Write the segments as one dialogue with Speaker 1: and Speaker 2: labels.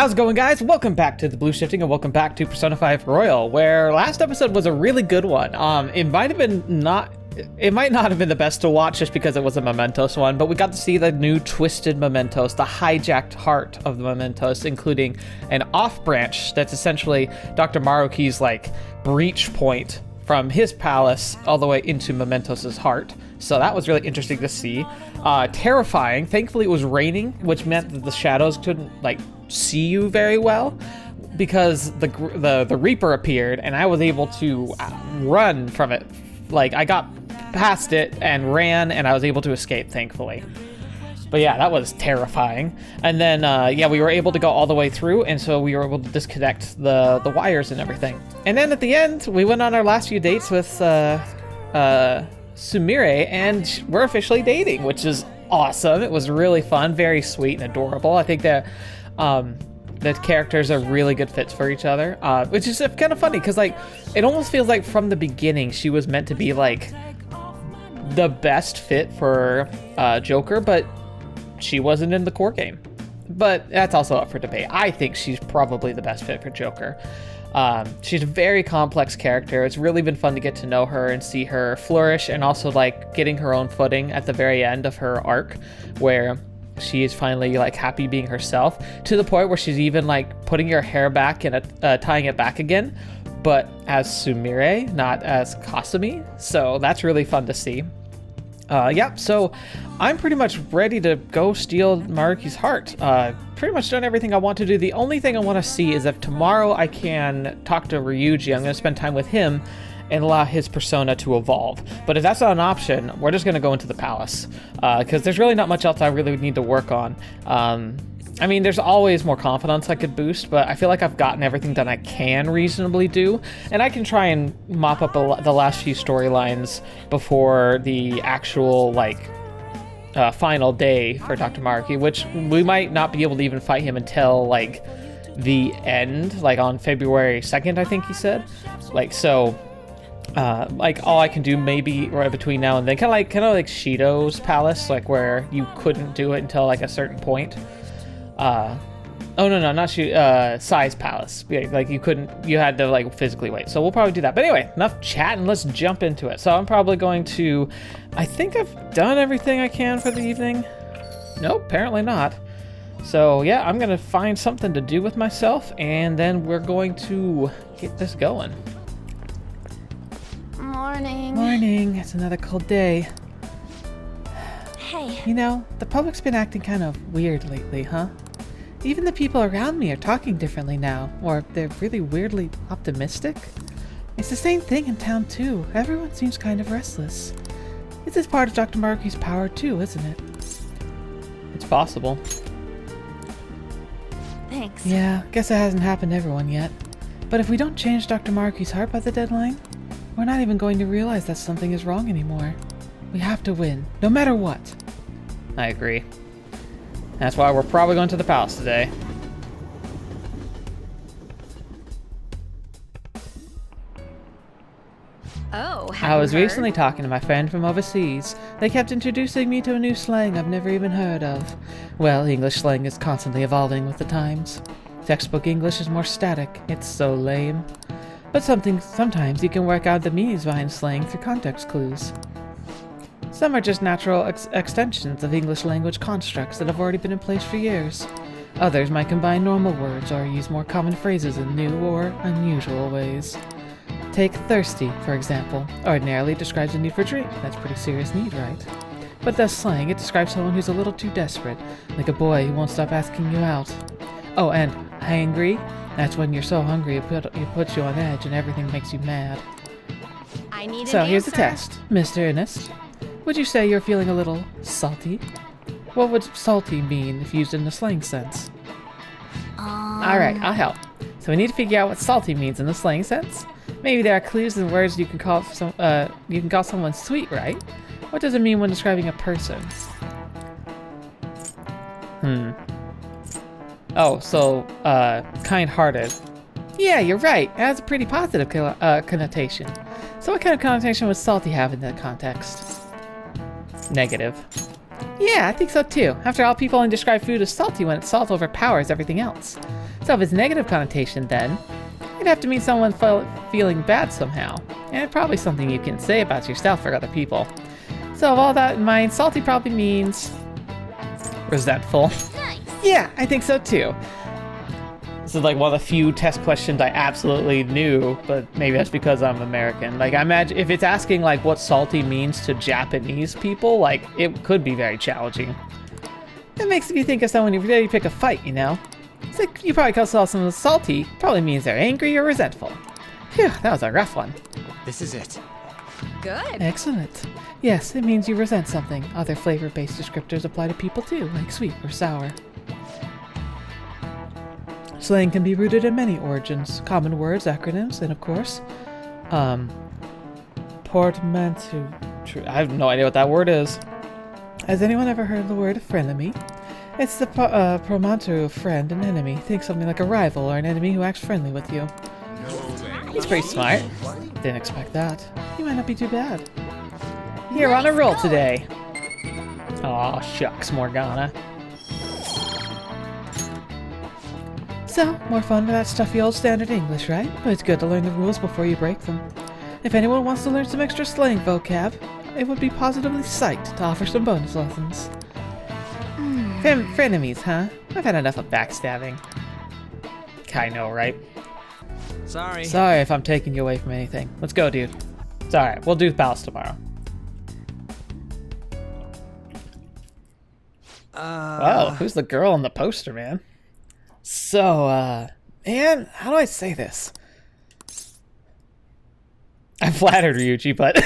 Speaker 1: How's it going, guys? Welcome back to TheBlueShifting and welcome back to Persona 5 Royal, where last episode was a really good one. It might not have been the best to watch just because it was a Mementos one, but we got to see the new twisted Mementos, the hijacked heart of the Mementos, including an off branch that's essentially Dr. Maruki's like breach point from his palace all the way into Mementos' heart. So that was really interesting to see. Terrifying. Thankfully it was raining, which meant that the shadows couldn't like see you very well, because the Reaper appeared and I was able to run from it. Like I got past it and ran and I was able to escape, thankfully. But yeah, that was terrifying. And then we were able to go all the way through, and so we were able to disconnect the wires and everything. And then at the end, we went on our last few dates with Sumire, and we're officially dating, which is awesome. It was really fun, very sweet and adorable. I think that the characters are really good fits for each other, which is kind of funny because like it almost feels like from the beginning she was meant to be like the best fit for Joker, but she wasn't in the core game. But that's also up for debate. I think she's probably the best fit for Joker. She's a very complex character. It's really been fun to get to know her and see her flourish, and also like getting her own footing at the very end of her arc, where she is finally like happy being herself, to the point where she's even like putting her hair back and tying it back again, but as Sumire, not as Kasumi. So that's really fun to see. So I'm pretty much ready to go steal Maruki's heart. Pretty much done everything I want to do. The only thing I want to see is if tomorrow I can talk to Ryuji. I'm going to spend time with him and allow his persona to evolve. But if that's not an option, we're just going to go into the palace, because there's really not much else I really need to work on. I mean, there's always more confidence I could boost, but I feel like I've gotten everything that I can reasonably do, and I can try and mop up the last few storylines before the actual, final day for Dr. Maruki, which we might not be able to even fight him until, like, the end, like, on February 2nd, I think he said. All I can do maybe right between now and then, kind of like Shido's palace, like, where you couldn't do it until, like, a certain point. Sai's palace. Like you had to like physically wait. So we'll probably do that. But anyway, enough chatting. Let's jump into it. So I'm probably going to, I think I've done everything I can for the evening. Nope, apparently not. So yeah, I'm going to find something to do with myself, and then we're going to get this going. Morning. It's another cold day.
Speaker 2: Hey.
Speaker 1: You know, the public's been acting kind of weird lately, huh? Even the people around me are talking differently now, or they're really weirdly optimistic. It's the same thing in town too. Everyone seems kind of restless. This is part of Dr. Maruki's power too, isn't it? It's possible.
Speaker 2: Thanks.
Speaker 1: Yeah, guess it hasn't happened to everyone yet. But if we don't change Dr. Maruki's heart by the deadline, we're not even going to realize that something is wrong anymore. We have to win, no matter what. I agree. That's why we're probably going to the palace today.
Speaker 2: Oh,
Speaker 1: I was recently talking to my friend from overseas. They kept introducing me to a new slang I've never even heard of. Well, English slang is constantly evolving with the times. Textbook English is more static. It's so lame. But sometimes you can work out the meanings behind slang through context clues. Some are just natural extensions of English language constructs that have already been in place for years. Others might combine normal words or use more common phrases in new or unusual ways. Take thirsty, for example. Ordinarily describes a need for drink. That's a pretty serious need, right? But thus slang, it describes someone who's a little too desperate, like a boy who won't stop asking you out. Oh, and hangry? That's when you're so hungry it puts you on edge and everything makes you mad. So here's the test, Mr. Ernest. Would you say you're feeling a little salty? What would salty mean if used in the slang sense? Alright, I'll help. So we need to figure out what salty means in the slang sense. Maybe there are clues in words you can call someone sweet, right? What does it mean when describing a person? Oh, so, kind-hearted. Yeah, you're right. It has a pretty positive connotation. So what kind of connotation would salty have in that context? Negative. Yeah, I think so too. After all, people only describe food as salty when its salt overpowers everything else. So if it's negative connotation, then it'd have to mean someone feeling bad somehow. And it's probably something you can say about yourself or other people. So with all that in mind, salty probably means resentful.
Speaker 2: Nice.
Speaker 1: Yeah, I think so too. This is like one of the few test questions I absolutely knew, but maybe that's because I'm American. Like, I imagine if it's asking like what salty means to Japanese people, like it could be very challenging. It makes me think of someone who's ready to pick a fight, you know? It's like you probably call someone salty, probably means they're angry or resentful. Phew, that was a rough one.
Speaker 3: This is it.
Speaker 2: Good.
Speaker 1: Excellent. Yes, it means you resent something. Other flavor-based descriptors apply to people too, like sweet or sour. Slang can be rooted in many origins, common words, acronyms, and of course, portmanteau. I have no idea what that word is. Has anyone ever heard the word frenemy? It's the portmanteau of friend and enemy. Think something like a rival or an enemy who acts friendly with you. He's pretty smart. Didn't expect that. He might not be too bad. You're on a roll today. Aw, shucks, Morgana. So, more fun with that stuffy old standard English, right? But it's good to learn the rules before you break them. If anyone wants to learn some extra slang vocab, it would be positively psyched to offer some bonus lessons. Frenemies, huh? I've had enough of backstabbing. I know, right?
Speaker 3: Sorry.
Speaker 1: Sorry if I'm taking you away from anything. Let's go, dude. It's alright, we'll do battles tomorrow. Wow, who's the girl on the poster, man? So, man, how do I say this? I'm flattered, Ryuji, but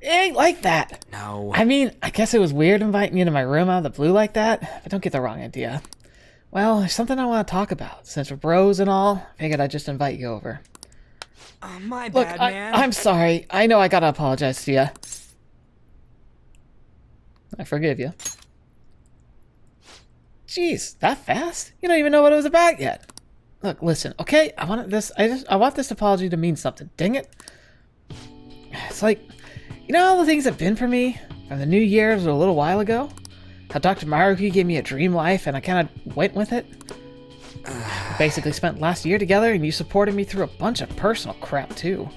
Speaker 1: it ain't like that.
Speaker 3: No.
Speaker 1: I mean, I guess it was weird inviting you to my room out of the blue like that, but don't get the wrong idea. Well, there's something I want to talk about. Since we're bros and all, I figured I'd just invite you over.
Speaker 3: My
Speaker 1: Look,
Speaker 3: bad, man.
Speaker 1: I'm sorry. I know I gotta apologize to you. I forgive you. Jeez, that fast? You don't even know what it was about yet. Look, listen, okay? I want this apology to mean something. Dang it. It's like, you know all the things have been for me from the New Year's a little while ago? How Dr. Maruki gave me a dream life and I kind of went with it? We basically spent last year together and you supported me through a bunch of personal crap too.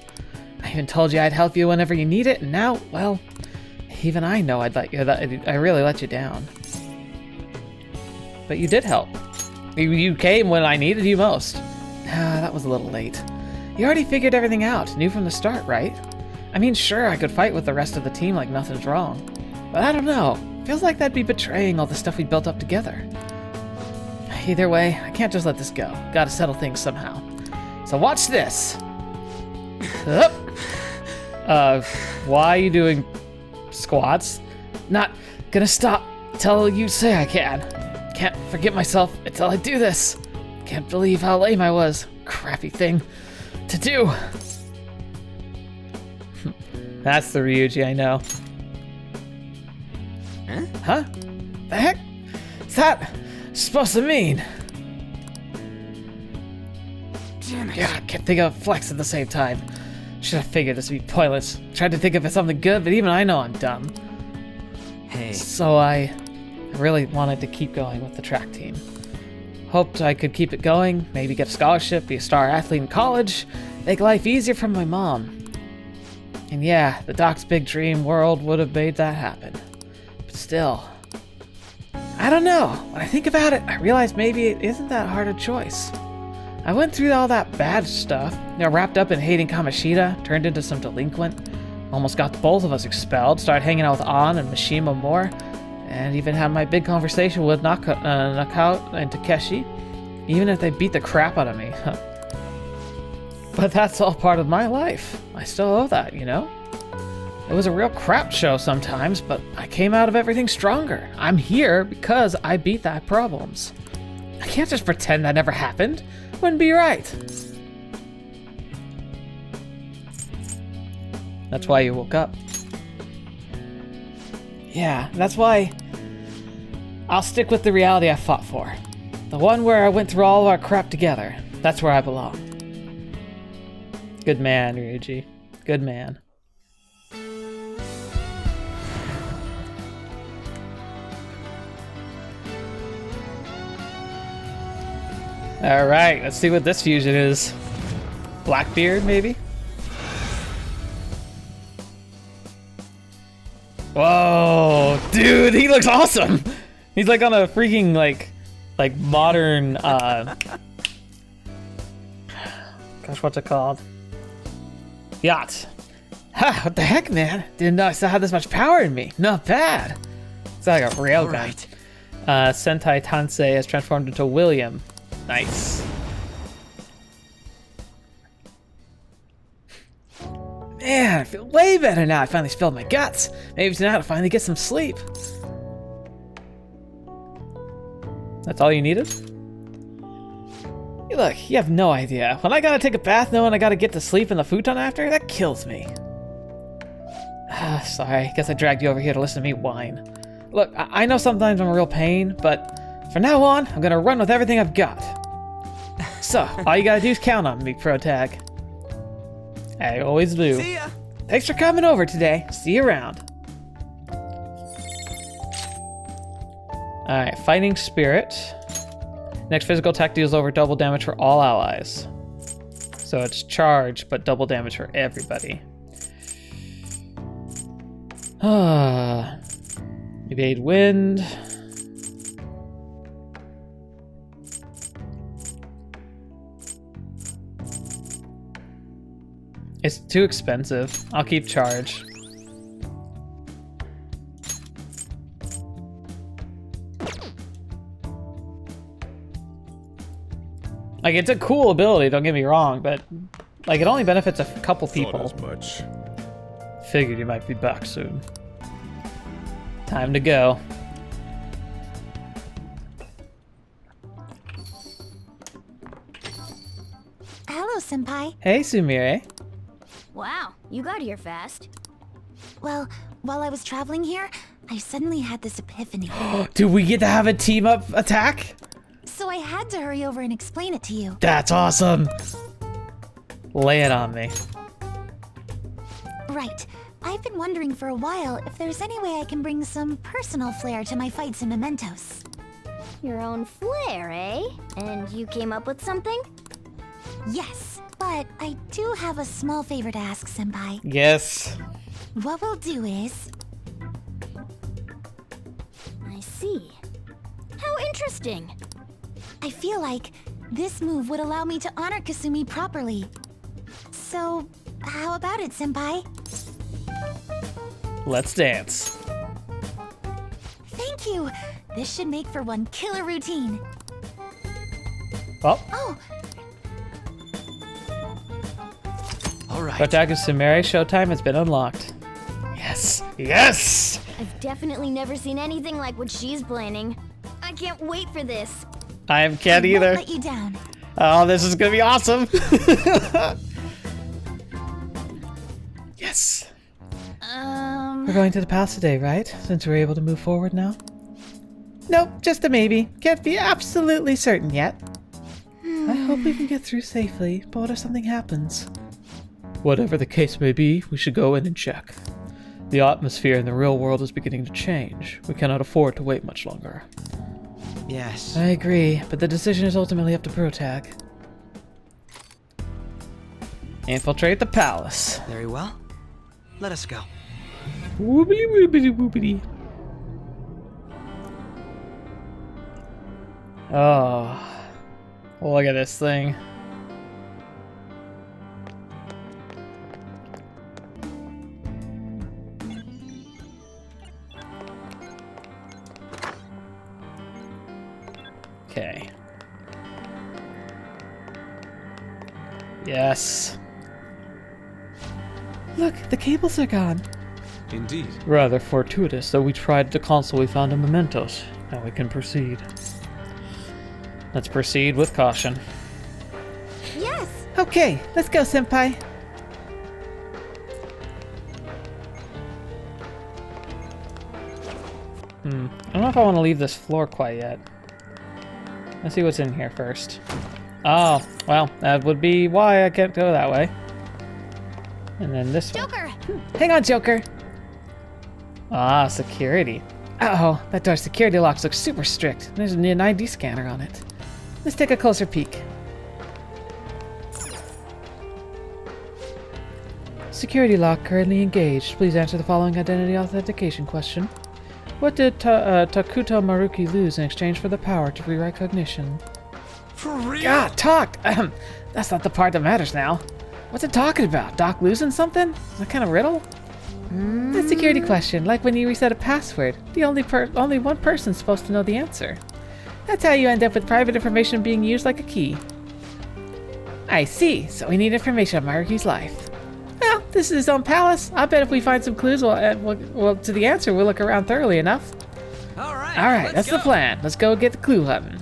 Speaker 1: I even told you I'd help you whenever you need it, and now, well, even I know I really let you down. But you did help. You came when I needed you most. That was a little late. You already figured everything out, knew from the start, right? I mean, sure, I could fight with the rest of the team like nothing's wrong. But I don't know. Feels like that'd be betraying all the stuff we built up together. Either way, I can't just let this go. Gotta settle things somehow. So watch this. Why are you doing squats? Not gonna stop till you say I can. Can't forget myself until I do this. Can't believe how lame I was. Crappy thing to do. That's the Ryuji I know. Huh? The heck is that supposed to mean?
Speaker 3: Damn it.
Speaker 1: Yeah, I can't think of flex at the same time. Should have figured this would be pointless. Tried to think of something good, but even I know I'm dumb.
Speaker 3: Hey.
Speaker 1: So I really wanted to keep going with the track team. Hoped I could keep it going, maybe get a scholarship, be a star athlete in college, make life easier for my mom. And yeah, the doc's big dream world would have made that happen. But still, I don't know. When I think about it, I realize maybe it isn't that hard a choice. I went through all that bad stuff, wrapped up in hating Kamoshida, turned into some delinquent, almost got both of us expelled, started hanging out with An and Mishima more, and even had my big conversation with Knockout and Takeshi, even if they beat the crap out of me. But that's all part of my life. I still owe that, you know? It was a real crap show sometimes, but I came out of everything stronger. I'm here because I beat that problems. I can't just pretend that never happened. Wouldn't be right. That's why you woke up. Yeah, that's why I'll stick with the reality I fought for. The one where I went through all of our crap together. That's where I belong. Good man, Ryuji. Good man. All right, let's see what this fusion is. Blackbeard, maybe? Whoa, dude, he looks awesome. He's like on a freaking like modern gosh, what's it called? Yacht. Ha, what the heck, man? Didn't know I still had this much power in me. Not bad. It's like a railgun.
Speaker 3: Right.
Speaker 1: Sentai Tansei has transformed into William. Nice. Man, I feel way better now. I finally spilled my guts. Maybe tonight I'll finally get some sleep. That's all you needed? Look, you have no idea. When I gotta take a bath knowing I gotta get to sleep in the futon after, that kills me. Sorry, guess I dragged you over here to listen to me whine. Look, I know sometimes I'm a real pain, but from now on, I'm gonna run with everything I've got. So, all you gotta do is count on me, Pro Tag. I always do.
Speaker 3: See ya.
Speaker 1: Thanks for coming over today. See you around. Alright, Fighting Spirit. Next physical attack deals over double damage for all allies. So it's charge, but double damage for everybody. Evade wind. It's too expensive. I'll keep charge. Like, it's a cool ability, don't get me wrong, but like it only benefits a couple people.
Speaker 2: Thought as much.
Speaker 1: Figured you might be back soon. Time to go.
Speaker 4: Hello, Senpai.
Speaker 1: Hey, Sumire.
Speaker 5: Wow, you got here fast.
Speaker 4: Well, while I was traveling here, I suddenly had this epiphany.
Speaker 1: Do we get to have a team up attack?
Speaker 4: So I had to hurry over and explain it to you.
Speaker 1: That's awesome. Lay it on me.
Speaker 4: Right. I've been wondering for a while if there's any way I can bring some personal flair to my fights in Mementos.
Speaker 5: Your own flair, eh? And you came up with something?
Speaker 4: Yes, but I do have a small favor to ask, Senpai.
Speaker 1: Yes.
Speaker 4: What we'll do is...
Speaker 5: I see. How interesting.
Speaker 4: I feel like this move would allow me to honor Kasumi properly. So, how about it, Senpai?
Speaker 1: Let's dance.
Speaker 4: Thank you! This should make for one killer routine.
Speaker 1: Oh,
Speaker 4: Oh,
Speaker 3: All right.
Speaker 1: Kotaku Sumire Showtime has been unlocked. Yes. Yes!
Speaker 5: I've definitely never seen anything like what she's planning. I can't wait for this.
Speaker 1: I can't
Speaker 4: I
Speaker 1: either.
Speaker 4: won't let you down.
Speaker 1: Oh, this is gonna be awesome. Yes. We're going to the palace today, right? Since we're able to move forward now? Nope, just a maybe. Can't be absolutely certain yet. I hope we can get through safely, but what if something happens? Whatever the case may be, we should go in and check. The atmosphere in the real world is beginning to change. We cannot afford to wait much longer.
Speaker 3: Yes.
Speaker 1: I agree, but the decision is ultimately up to Protag. Infiltrate the palace.
Speaker 3: Very well. Let us go.
Speaker 1: Whoopity whoopity whoopity. Oh, look at this thing. Okay. Yes. Look, the cables are gone.
Speaker 2: Indeed.
Speaker 1: Rather fortuitous, though we tried the console we found in Mementos. Now we can proceed. Let's proceed with caution.
Speaker 4: Yes!
Speaker 1: Okay, let's go, Senpai. I don't know if I want to leave this floor quite yet. Let's see what's in here first. Oh, well, that would be why I can't go that way. And then this one.
Speaker 4: Joker!
Speaker 1: Hang on, Joker. Ah, security. Uh-oh, that door's security locks look super strict. There's an ID scanner on it. Let's take a closer peek. Security lock currently engaged. Please answer the following identity authentication question. What did Takuto Maruki lose in exchange for the power to rewrite cognition?
Speaker 3: For real?
Speaker 1: God, talk! That's not the part that matters now. What's it talking about? Doc losing something? Is that kind of riddle? The security question, like when you reset a password. The only one person's supposed to know the answer. That's how you end up with private information being used like a key. I see. So we need information on Maruki's life. Well, this is his own palace. I bet if we find some clues, well, to the answer, we'll look around thoroughly enough.
Speaker 3: All right.
Speaker 1: All right,
Speaker 3: let's
Speaker 1: that's
Speaker 3: go.
Speaker 1: the plan. Let's go get the clue hunting.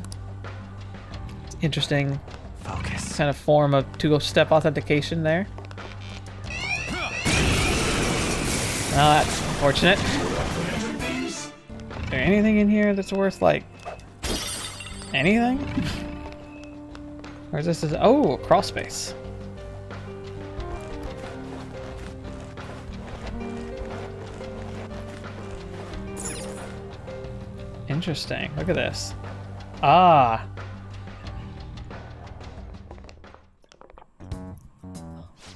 Speaker 1: Interesting
Speaker 3: Focus.
Speaker 1: kind of form of two-step authentication there. Well, that's unfortunate. Is there anything in here that's worth, like, anything? Or is this oh, a crawl space. Interesting. Look at this. Ah.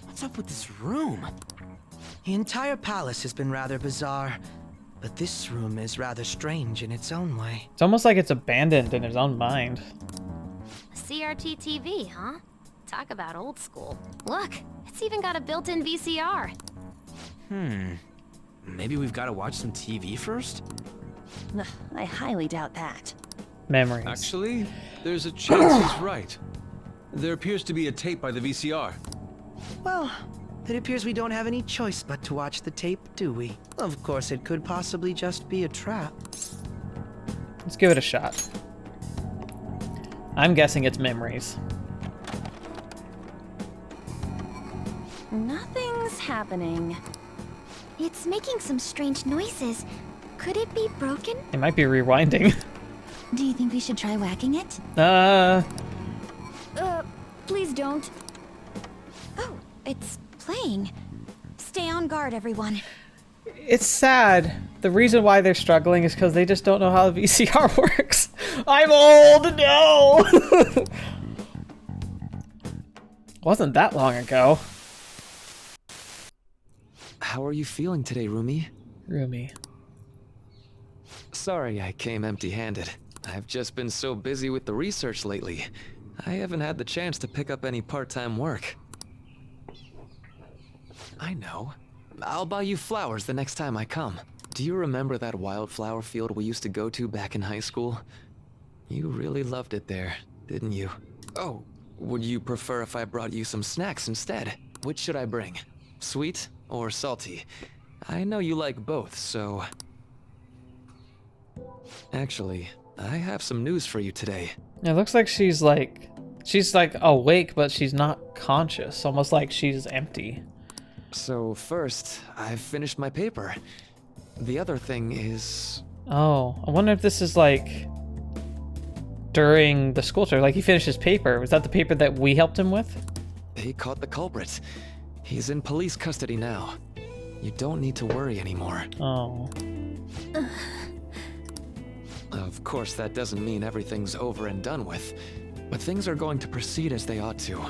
Speaker 3: What's up with this room? The entire palace has been rather bizarre, but this room is rather strange in its own way.
Speaker 1: It's almost like it's abandoned in his own mind.
Speaker 5: CRT TV, huh? Talk about old school. Look, it's even got a built-in VCR.
Speaker 2: Maybe we've got to watch some TV first?
Speaker 6: Ugh, I highly doubt that.
Speaker 1: Memories.
Speaker 7: Actually, there's a chance he's right. There appears to be a tape by the VCR.
Speaker 3: Well, it appears we don't have any choice but to watch the tape, do we? Of course, it could possibly just be a trap.
Speaker 1: Let's give it a shot. I'm guessing it's memories.
Speaker 6: Nothing's happening.
Speaker 4: It's making some strange noises. Could it be broken?
Speaker 1: It might be rewinding.
Speaker 4: Do you think we should try whacking it?
Speaker 5: Please don't.
Speaker 4: Oh, it's playing. Stay on guard, everyone.
Speaker 1: It's sad. The reason why they're struggling is because they just don't know how the VCR works. I'm old, no! Wasn't that long ago.
Speaker 2: How are you feeling today, Roomie?
Speaker 1: Roomie.
Speaker 2: Sorry I came empty-handed. I've just been so busy with the research lately. I haven't had the chance to pick up any part-time work. I know. I'll buy you flowers the next time I come. Do you remember that wildflower field we used to go to back in high school? You really loved it there, didn't you? Oh, would you prefer if I brought you some snacks instead? Which should I bring? Sweet or salty? I know you like both, so... Actually, I have some news for you today.
Speaker 1: It looks like she's like awake, but she's not conscious. Almost like she's empty.
Speaker 2: So first, I've finished my paper. The other thing is...
Speaker 1: Oh, I wonder if this is like during the school tour. Like he finished his paper. Was that the paper that we helped him with?
Speaker 2: They caught the culprit. He's in police custody now. You don't need to worry anymore.
Speaker 1: Oh.
Speaker 2: Of course, that doesn't mean everything's over and done with, but things are going to proceed as they ought to.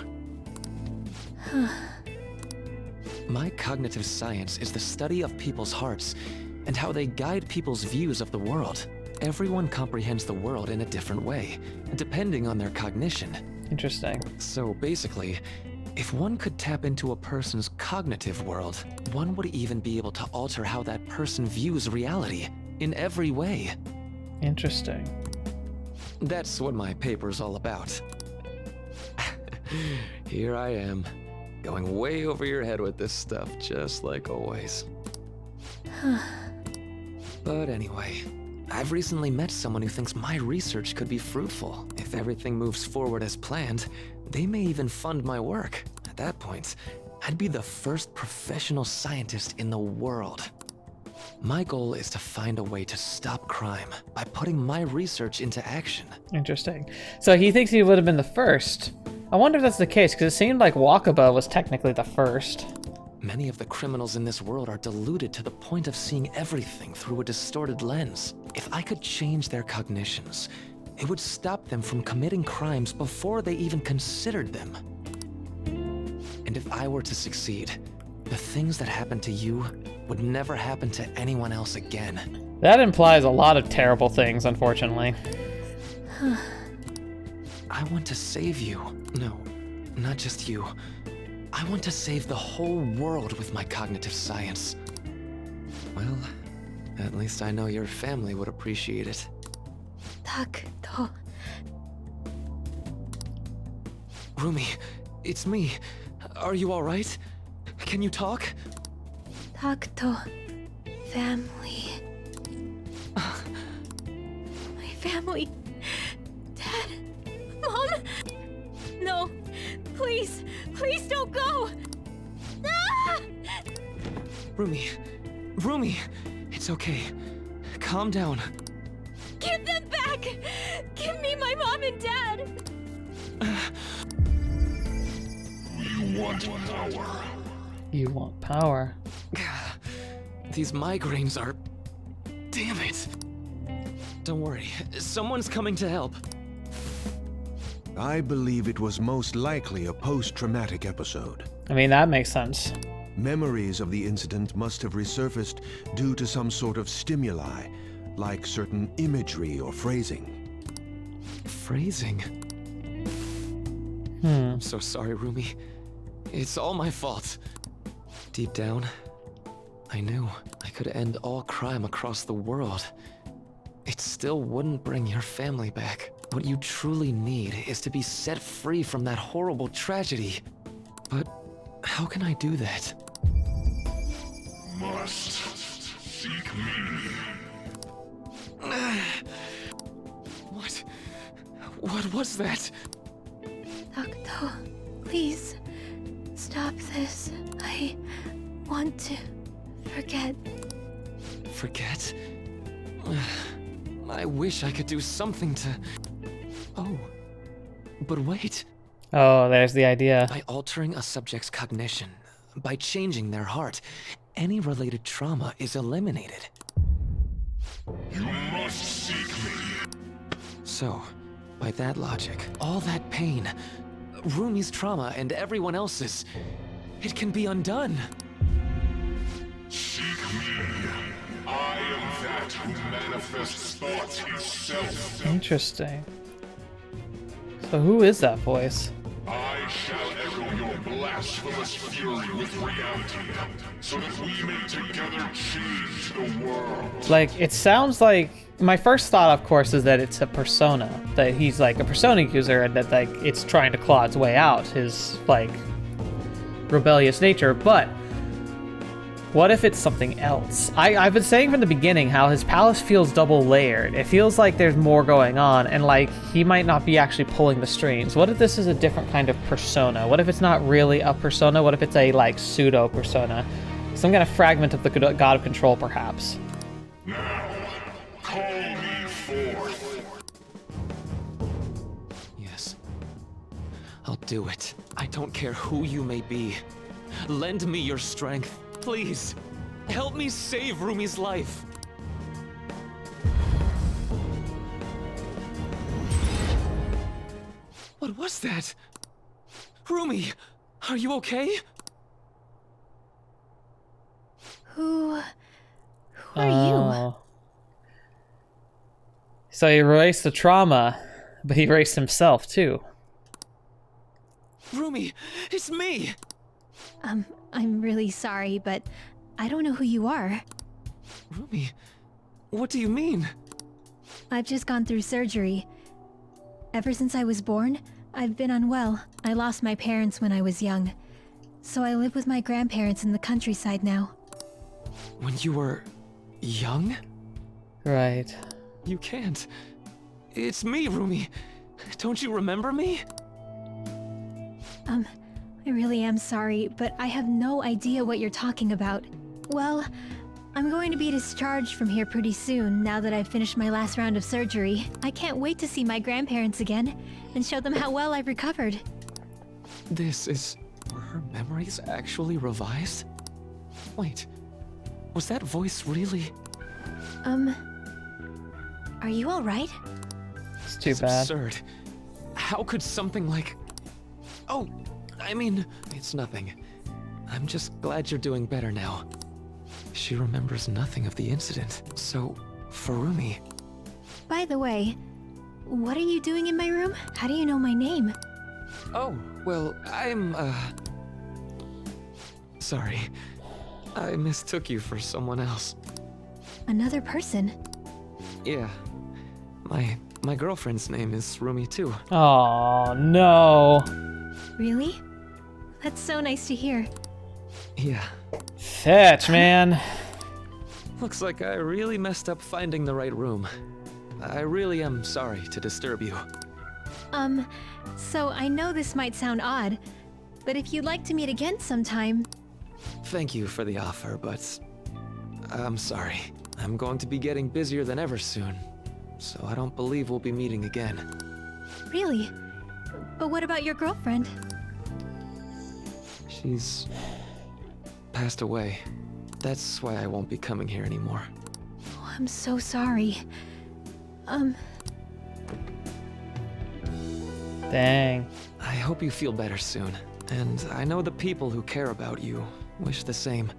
Speaker 2: My cognitive science is the study of people's hearts and how they guide people's views of the world. Everyone comprehends the world in a different way, depending on their cognition.
Speaker 1: Interesting.
Speaker 2: So basically, if one could tap into a person's cognitive world, one would even be able to alter how that person views reality in every way.
Speaker 1: Interesting.
Speaker 2: That's what my paper's all about. Here I am, going way over your head with this stuff, just like always. But anyway, I've recently met someone who thinks my research could be fruitful. If everything moves forward as planned, they may even fund my work. At that point, I'd be the first professional scientist in the world. My goal is to find a way to stop crime by putting my research into action.
Speaker 1: Interesting. So he thinks he would have been the first. I wonder if that's the case, because it seemed like Wakaba was technically the first.
Speaker 2: Many of the criminals in this world are deluded to the point of seeing everything through a distorted lens. If I could change their cognitions, It would stop them from committing crimes before they even considered them. And if I were to succeed, the things that happened to you would never happen to anyone else again.
Speaker 1: That implies a lot of terrible things, unfortunately.
Speaker 2: I want to save you. No, not just you. I want to save the whole world with my cognitive science. Well, at least I know your family would appreciate it. Roomie, it's me. Are you alright? Can you talk?
Speaker 8: Family. My family. Dad. Mom. No. Please. Please don't go. Ah!
Speaker 2: Roomie, it's okay. Calm down.
Speaker 8: Give them back. Give me my mom and dad.
Speaker 9: You want power.
Speaker 1: You want power.
Speaker 2: These migraines are... Damn it. Don't worry, someone's coming to help.
Speaker 10: I believe it was most likely a post-traumatic episode.
Speaker 1: I mean, that makes sense.
Speaker 10: Memories of the incident must have resurfaced due to some sort of stimuli, like certain imagery or phrasing.
Speaker 2: Phrasing? I'm so sorry, Roomie. It's all my fault. Deep down, I knew I could end all crime across the world. It still wouldn't bring your family back. What you truly need is to be set free from that horrible tragedy. But how can I do that?
Speaker 9: Must seek me.
Speaker 2: What was that?
Speaker 8: Doctor, please stop this. I want to forget.
Speaker 2: Forget? I wish I could do something to... Oh, but wait.
Speaker 1: Oh, there's the idea.
Speaker 2: By altering a subject's cognition, by changing their heart, any related trauma is eliminated.
Speaker 9: You must seek me.
Speaker 2: So, by that logic, all that pain, Roomie's trauma and everyone else's, it can be undone.
Speaker 9: Seek me. I am that who manifests thought himself.
Speaker 1: Interesting. So who is that voice?
Speaker 9: I shall echo your blasphemous fury with reality, so that we may together change the world.
Speaker 1: Like, it sounds like... My first thought, of course, is that it's a persona. That he's, like, a persona user and that, like, it's trying to claw its way out. His, like, rebellious nature. But what if it's something else? I've been saying from the beginning how his palace feels double layered. It feels like there's more going on, and like he might not be actually pulling the strings. What if this is a different kind of persona? What if it's not really a persona? What if it's a like pseudo persona? Some kind of fragment of the god of control, perhaps.
Speaker 9: Now, call me forth.
Speaker 2: Yes, I'll do it. I don't care who you may be. Lend me your strength. Please, help me save Roomie's life. What was that? Roomie, are you okay?
Speaker 8: Who are you?
Speaker 1: So he erased the trauma, but he erased himself too.
Speaker 2: Roomie, it's me!
Speaker 8: I'm really sorry, but I don't know who you are.
Speaker 2: Roomie, what do you mean?
Speaker 8: I've just gone through surgery. Ever since I was born, I've been unwell. I lost my parents when I was young, so I live with my grandparents in the countryside now.
Speaker 2: When you were young?
Speaker 1: Right.
Speaker 2: You can't. It's me, Roomie. Don't you remember me?
Speaker 8: I really am sorry, but I have no idea what you're talking about. Well, I'm going to be discharged from here pretty soon, now that I've finished my last round of surgery. I can't wait to see my grandparents again, and show them how well I've recovered.
Speaker 2: This is... Were her memories actually revised? Wait, was that voice really...
Speaker 8: Are you alright?
Speaker 1: It's too
Speaker 2: It's
Speaker 1: bad.
Speaker 2: absurd. How could something like... Oh, I mean, it's nothing. I'm just glad you're doing better now. She remembers nothing of the incident. So, Roomie...
Speaker 8: By the way, what are you doing in my room? How do you know my name?
Speaker 2: Oh, well, I'm, sorry. I mistook you for someone else.
Speaker 8: Another person?
Speaker 2: Yeah. My girlfriend's name is Roomie too.
Speaker 1: Oh no.
Speaker 8: Really? That's so nice to hear.
Speaker 2: Yeah.
Speaker 1: Fetch, man.
Speaker 2: Looks like I really messed up finding the right room. I really am sorry to disturb you.
Speaker 8: So I know this might sound odd, but if you'd like to meet again sometime...
Speaker 2: Thank you for the offer, but I'm sorry. I'm going to be getting busier than ever soon, so I don't believe we'll be meeting again.
Speaker 8: Really? But what about your girlfriend?
Speaker 2: She's passed away. That's why I won't be coming here anymore.
Speaker 8: Oh, I'm so sorry.
Speaker 1: Dang.
Speaker 2: I hope you feel better soon, and I know the people who care about you wish the same.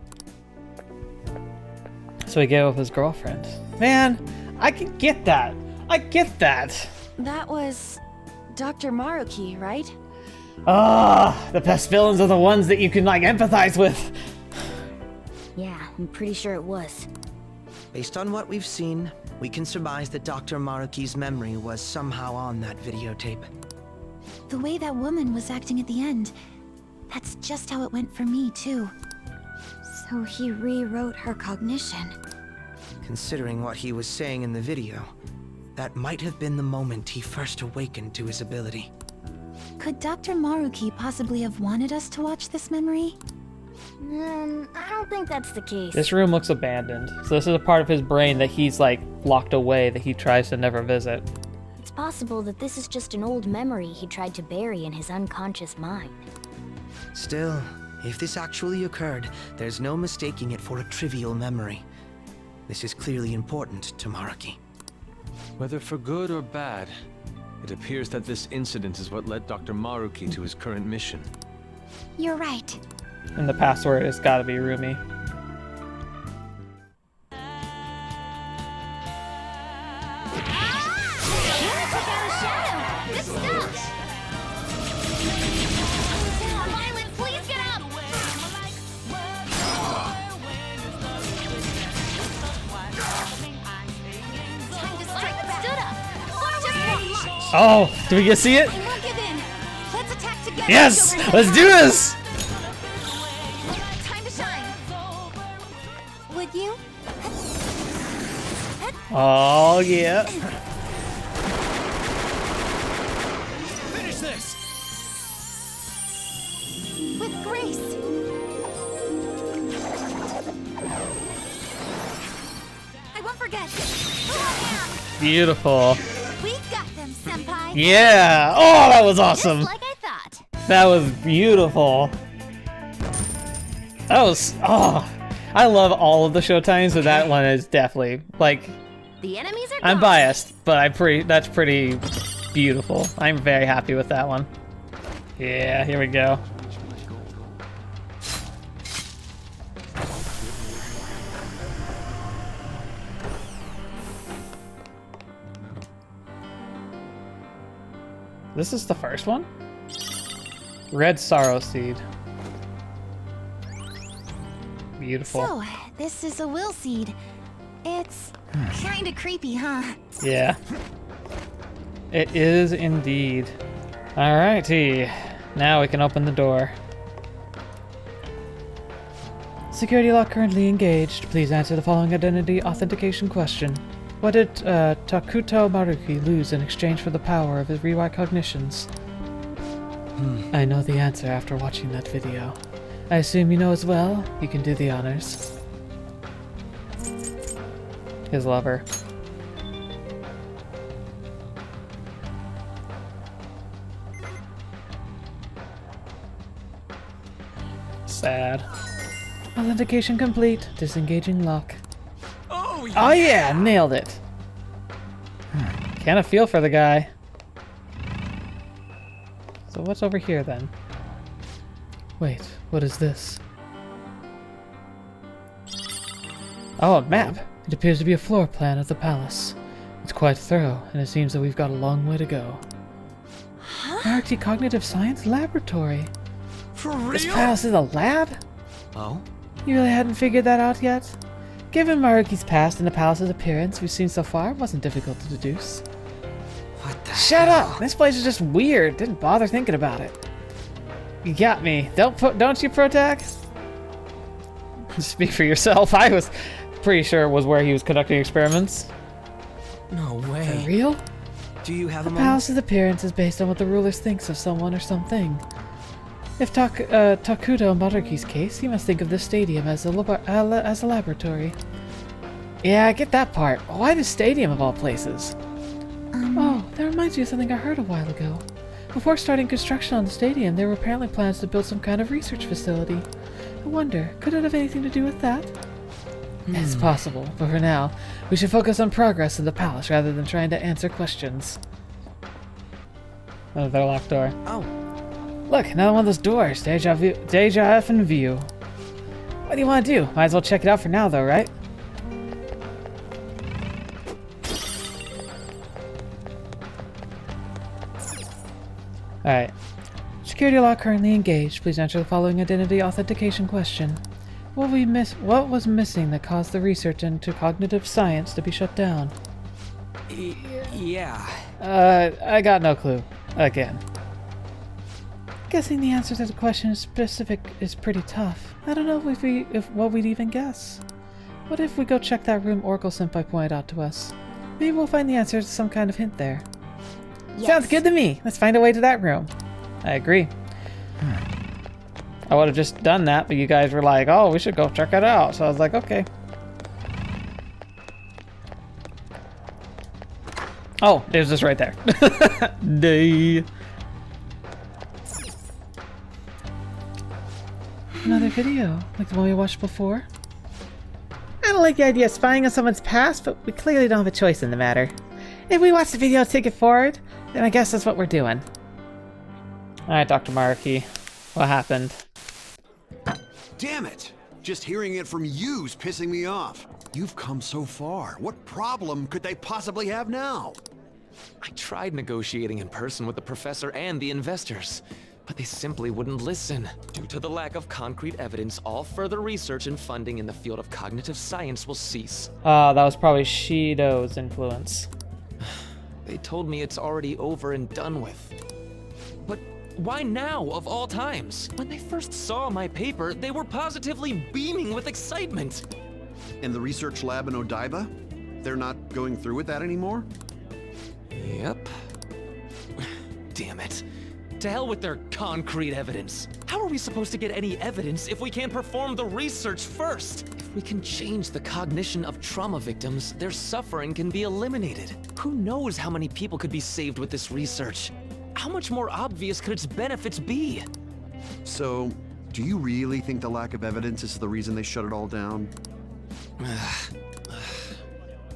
Speaker 1: So he gave up his girlfriend. Man, I can get that. I get that.
Speaker 6: That was Dr. Maruki, right?
Speaker 1: Ah, the best villains are the ones that you can like empathize with.
Speaker 5: Yeah, I'm pretty sure it was.
Speaker 3: Based on what we've seen, we can surmise that Dr. Maruki's memory was somehow on that videotape.
Speaker 4: The way that woman was acting at the end, that's just how it went for me, too. So he rewrote her cognition.
Speaker 3: Considering what he was saying in the video, that might have been the moment he first awakened to his ability.
Speaker 4: Could Dr. Maruki possibly have wanted us to watch this memory?
Speaker 5: I don't think that's the case.
Speaker 1: This room looks abandoned. So this is a part of his brain that he's like locked away that he tries to never visit.
Speaker 5: It's possible that this is just an old memory he tried to bury in his unconscious mind.
Speaker 3: Still, if this actually occurred, there's no mistaking it for a trivial memory. This is clearly important to Maruki.
Speaker 7: Whether for good or bad, it appears that this incident is what led Dr. Maruki to his current mission.
Speaker 4: You're right.
Speaker 1: And the password has got to be Roomie. Oh, do we get to see it?
Speaker 4: I won't give in. Let's attack together.
Speaker 1: Yes! Let's do this!
Speaker 4: Time to shine. Would you?
Speaker 1: Oh, yeah.
Speaker 3: Finish this!
Speaker 4: With grace. I won't forget who I am.
Speaker 1: Beautiful.
Speaker 4: We got them, Senpai.
Speaker 1: Yeah! Oh, that was awesome.
Speaker 5: Just like I thought.
Speaker 1: That was beautiful. That was, oh. I love all of the showtimes, but that one is definitely, like,
Speaker 5: The enemies are
Speaker 1: I'm
Speaker 5: gone.
Speaker 1: biased, but that's pretty beautiful. I'm very happy with that one. Yeah, here we go. This is the first one? Red Sorrow Seed. Beautiful.
Speaker 4: So, this is a will seed. It's kinda creepy, huh?
Speaker 1: Yeah. It is indeed. Alrighty. Now we can open the door. Security lock currently engaged. Please answer the following identity authentication question. What did Takuto Maruki lose in exchange for the power of his rewrite cognitions? I know the answer after watching that video. I assume you know as well? You can do the honors. His lover. Sad. Authentication complete. Disengaging lock. Oh yeah, nailed it. kind of feel for the guy. So what's over here then? Wait, what is this? Oh, a map. It appears to be a floor plan of the palace. It's quite thorough, and it seems that we've got a long way to go. Maruki Cognitive Science Laboratory.
Speaker 3: For real?
Speaker 1: This palace is a lab?
Speaker 3: Oh?
Speaker 1: You really hadn't figured that out yet? Given Maruki's past and the palace's appearance we've seen so far, it wasn't difficult to deduce.
Speaker 3: What the
Speaker 1: Shut
Speaker 3: hell?
Speaker 1: up! This place is just weird. Didn't bother thinking about it. You got me. Don't you, Protag? Speak for yourself. I was pretty sure it was where he was conducting experiments.
Speaker 3: No way.
Speaker 1: For real?
Speaker 3: Do you have
Speaker 1: The
Speaker 3: a moment?
Speaker 1: palace's appearance is based on what the rulers thinks of someone or something. If Takuto Maruki's case, he must think of this stadium as a laboratory. Yeah, I get that part. Why the stadium of all places? Oh, that reminds me of something I heard a while ago. Before starting construction on the stadium, there were apparently plans to build some kind of research facility. I wonder, could it have anything to do with that? It's possible, but for now, we should focus on progress in the palace rather than trying to answer questions. Another locked door.
Speaker 3: Oh.
Speaker 1: Look, another one of those doors. Deja effing view. What do you want to do? Might as well check it out for now, though, right? Alright. Security lock currently engaged. Please answer the following identity authentication question. What was missing that caused the research into cognitive science to be shut down?
Speaker 3: Yeah.
Speaker 1: I got no clue. Again. Guessing the answer to the question is specific is pretty tough. I don't know what we'd even guess. What if we go check that room Oracle Senpai pointed out to us? Maybe we'll find the answer to some kind of hint there.
Speaker 4: Yes.
Speaker 1: Sounds good to me. Let's find a way to that room. I agree. I would have just done that, but you guys were like, oh, we should go check it out. So I was like, okay. Oh, it was just right there. Day. Another video, like the one we watched before. I don't like the idea of spying on someone's past, but we clearly don't have a choice in the matter. If we watch the video, take it forward, then I guess that's what we're doing. Alright, Dr. Maruki. What happened?
Speaker 11: Damn it! Just hearing it from you's pissing me off. You've come so far. What problem could they possibly have now?
Speaker 2: I tried negotiating in person with the professor and the investors, but they simply wouldn't listen. Due to the lack of concrete evidence, all further research and funding in the field of cognitive science will cease.
Speaker 1: That was probably Shido's influence.
Speaker 2: They told me it's already over and done with. But why now, of all times? When they first saw my paper, they were positively beaming with excitement.
Speaker 11: And the research lab in Odaiba? They're not going through with that anymore?
Speaker 2: Yep. Damn it. To hell with their concrete evidence. How are we supposed to get any evidence if we can't perform the research first? If we can change the cognition of trauma victims, their suffering can be eliminated. Who knows how many people could be saved with this research? How much more obvious could its benefits be?
Speaker 11: So, do you really think the lack of evidence is the reason they shut it all down?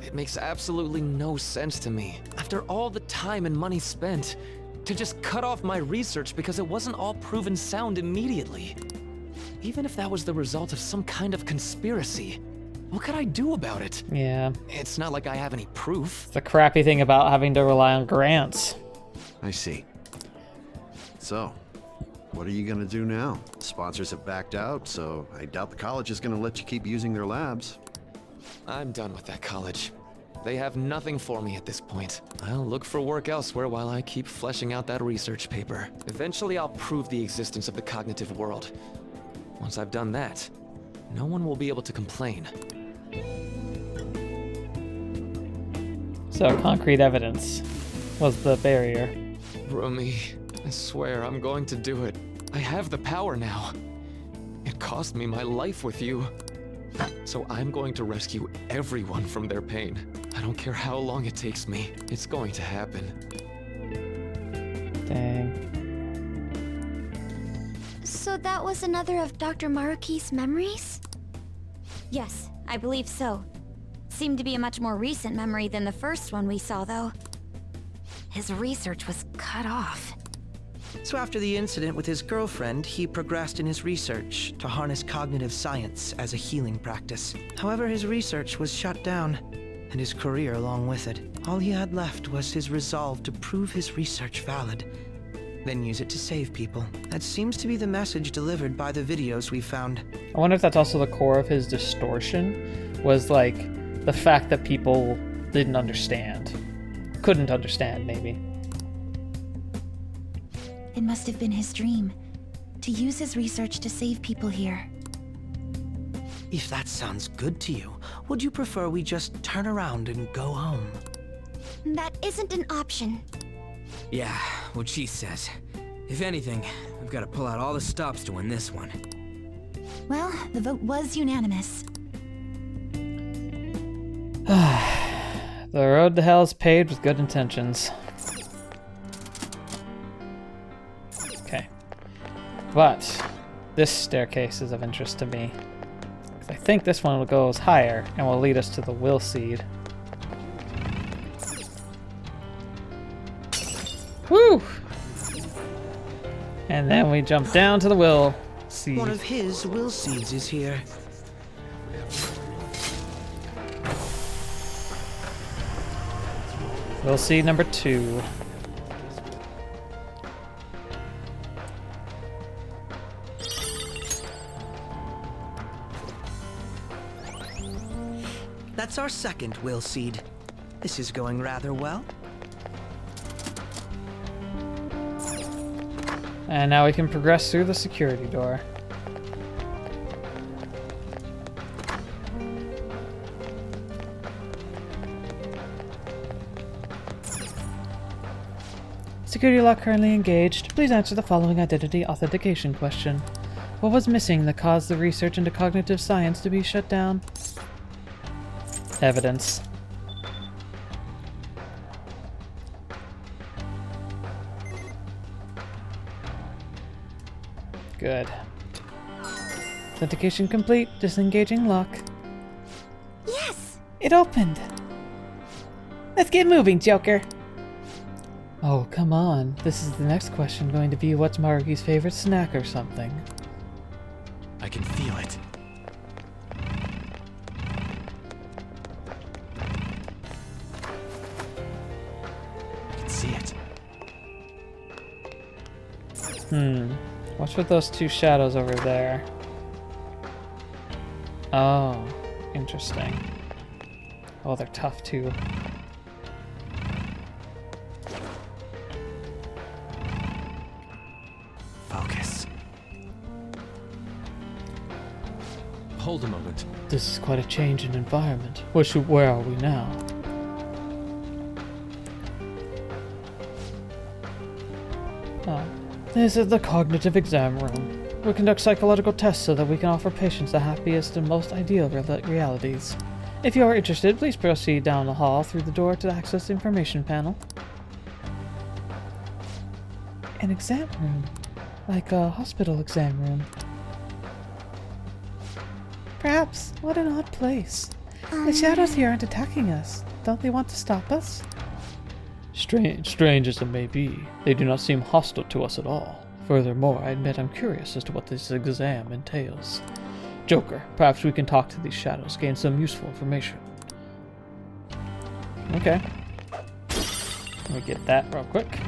Speaker 2: It makes absolutely no sense to me. After all the time and money spent, to just cut off my research because it wasn't all proven sound immediately. Even if that was the result of some kind of conspiracy, what could I do about it?
Speaker 1: Yeah.
Speaker 2: It's not like I have any proof.
Speaker 1: The crappy thing about having to rely on grants.
Speaker 11: I see. So, what are you gonna do now? Sponsors have backed out, so I doubt the college is gonna let you keep using their labs.
Speaker 2: I'm done with that college. They have nothing for me at this point. I'll look for work elsewhere while I keep fleshing out that research paper. Eventually I'll prove the existence of the cognitive world. Once I've done that, no one will be able to complain.
Speaker 1: So concrete evidence was the barrier.
Speaker 2: Roomie, I swear I'm going to do it. I have the power now. It cost me my life with you. So I'm going to rescue everyone from their pain. I don't care how long it takes me. It's going to happen.
Speaker 1: Dang.
Speaker 4: So that was another of Dr. Maruki's memories? Yes, I believe so. Seemed to be a much more recent memory than the first one we saw, though.
Speaker 5: his research was cut off.
Speaker 3: So after the incident with his girlfriend, he progressed in his research to harness cognitive science as a healing practice. However, his research was shut down, and his career along with it. All he had left was his resolve to prove his research valid, then use it to save people. That seems to be the message delivered by the videos we found.
Speaker 1: I wonder if that's also the core of his distortion, was like the fact that people didn't understand. Couldn't understand, maybe.
Speaker 4: It must have been his dream, to use his research to save people here.
Speaker 3: If that sounds good to you, would you prefer we just turn around and go home?
Speaker 4: That isn't an option.
Speaker 12: Yeah, what she says. If anything, we've got to pull out all the stops to win this one.
Speaker 4: Well, the vote was unanimous.
Speaker 1: The road to hell is paved with good intentions. Okay. But this staircase is of interest to me. I think this one goes higher and will lead us to the will seed. Woo! And then we jump down to the will seed.
Speaker 3: One of his will seeds is here.
Speaker 1: Will seed number 2.
Speaker 3: That's our second will seed. This is going rather well.
Speaker 1: And now we can progress through the security door. Security lock currently engaged. Please answer the following identity authentication question. What was missing that caused the research into cognitive science to be shut down? Evidence. Good. Authentication complete. Disengaging lock.
Speaker 4: Yes!
Speaker 1: It opened! Let's get moving, Joker! Oh, come on. This is the next question going to be what's Maruki's favorite snack or something?
Speaker 12: I can feel it. I can see it.
Speaker 1: What's with those two shadows over there? Oh, interesting. Oh, they're tough too.
Speaker 12: Focus.
Speaker 7: Hold a moment.
Speaker 1: This is quite a change in environment. Where are we now? Oh. This is the cognitive exam room. We conduct psychological tests so that we can offer patients the happiest and most ideal realities. If you are interested, please proceed down the hall through the door to access the information panel. An exam room. Like a hospital exam room. Perhaps. What an odd place. The shadows here aren't attacking us. Don't they want to stop us? Strange as it may be, they do not seem hostile to us at all. Furthermore, I admit I'm curious as to what this exam entails. Joker, perhaps we can talk to these shadows, gain some useful information. Okay. Let me get that real quick.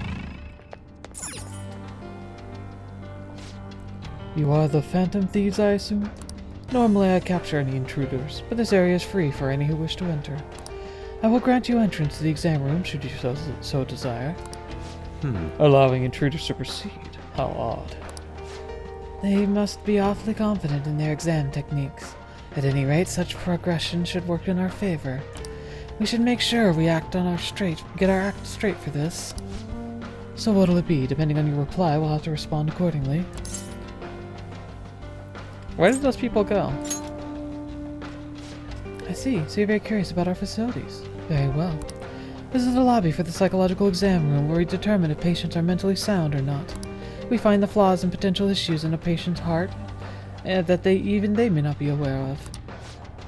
Speaker 1: You are the Phantom Thieves, I assume? Normally I capture any intruders, but this area is free for any who wish to enter. I will grant you entrance to the exam room should you so desire. Allowing intruders to proceed. How odd. They must be awfully confident in their exam techniques. At any rate, such progression should work in our favor. We should make sure we get our act straight for this. So what'll it be? Depending on your reply, we'll have to respond accordingly. Where did those people go? I see. So you're very curious about our facilities. Very well. This is the lobby for the psychological exam room where we determine if patients are mentally sound or not. We find the flaws and potential issues in a patient's heart that they may not be aware of.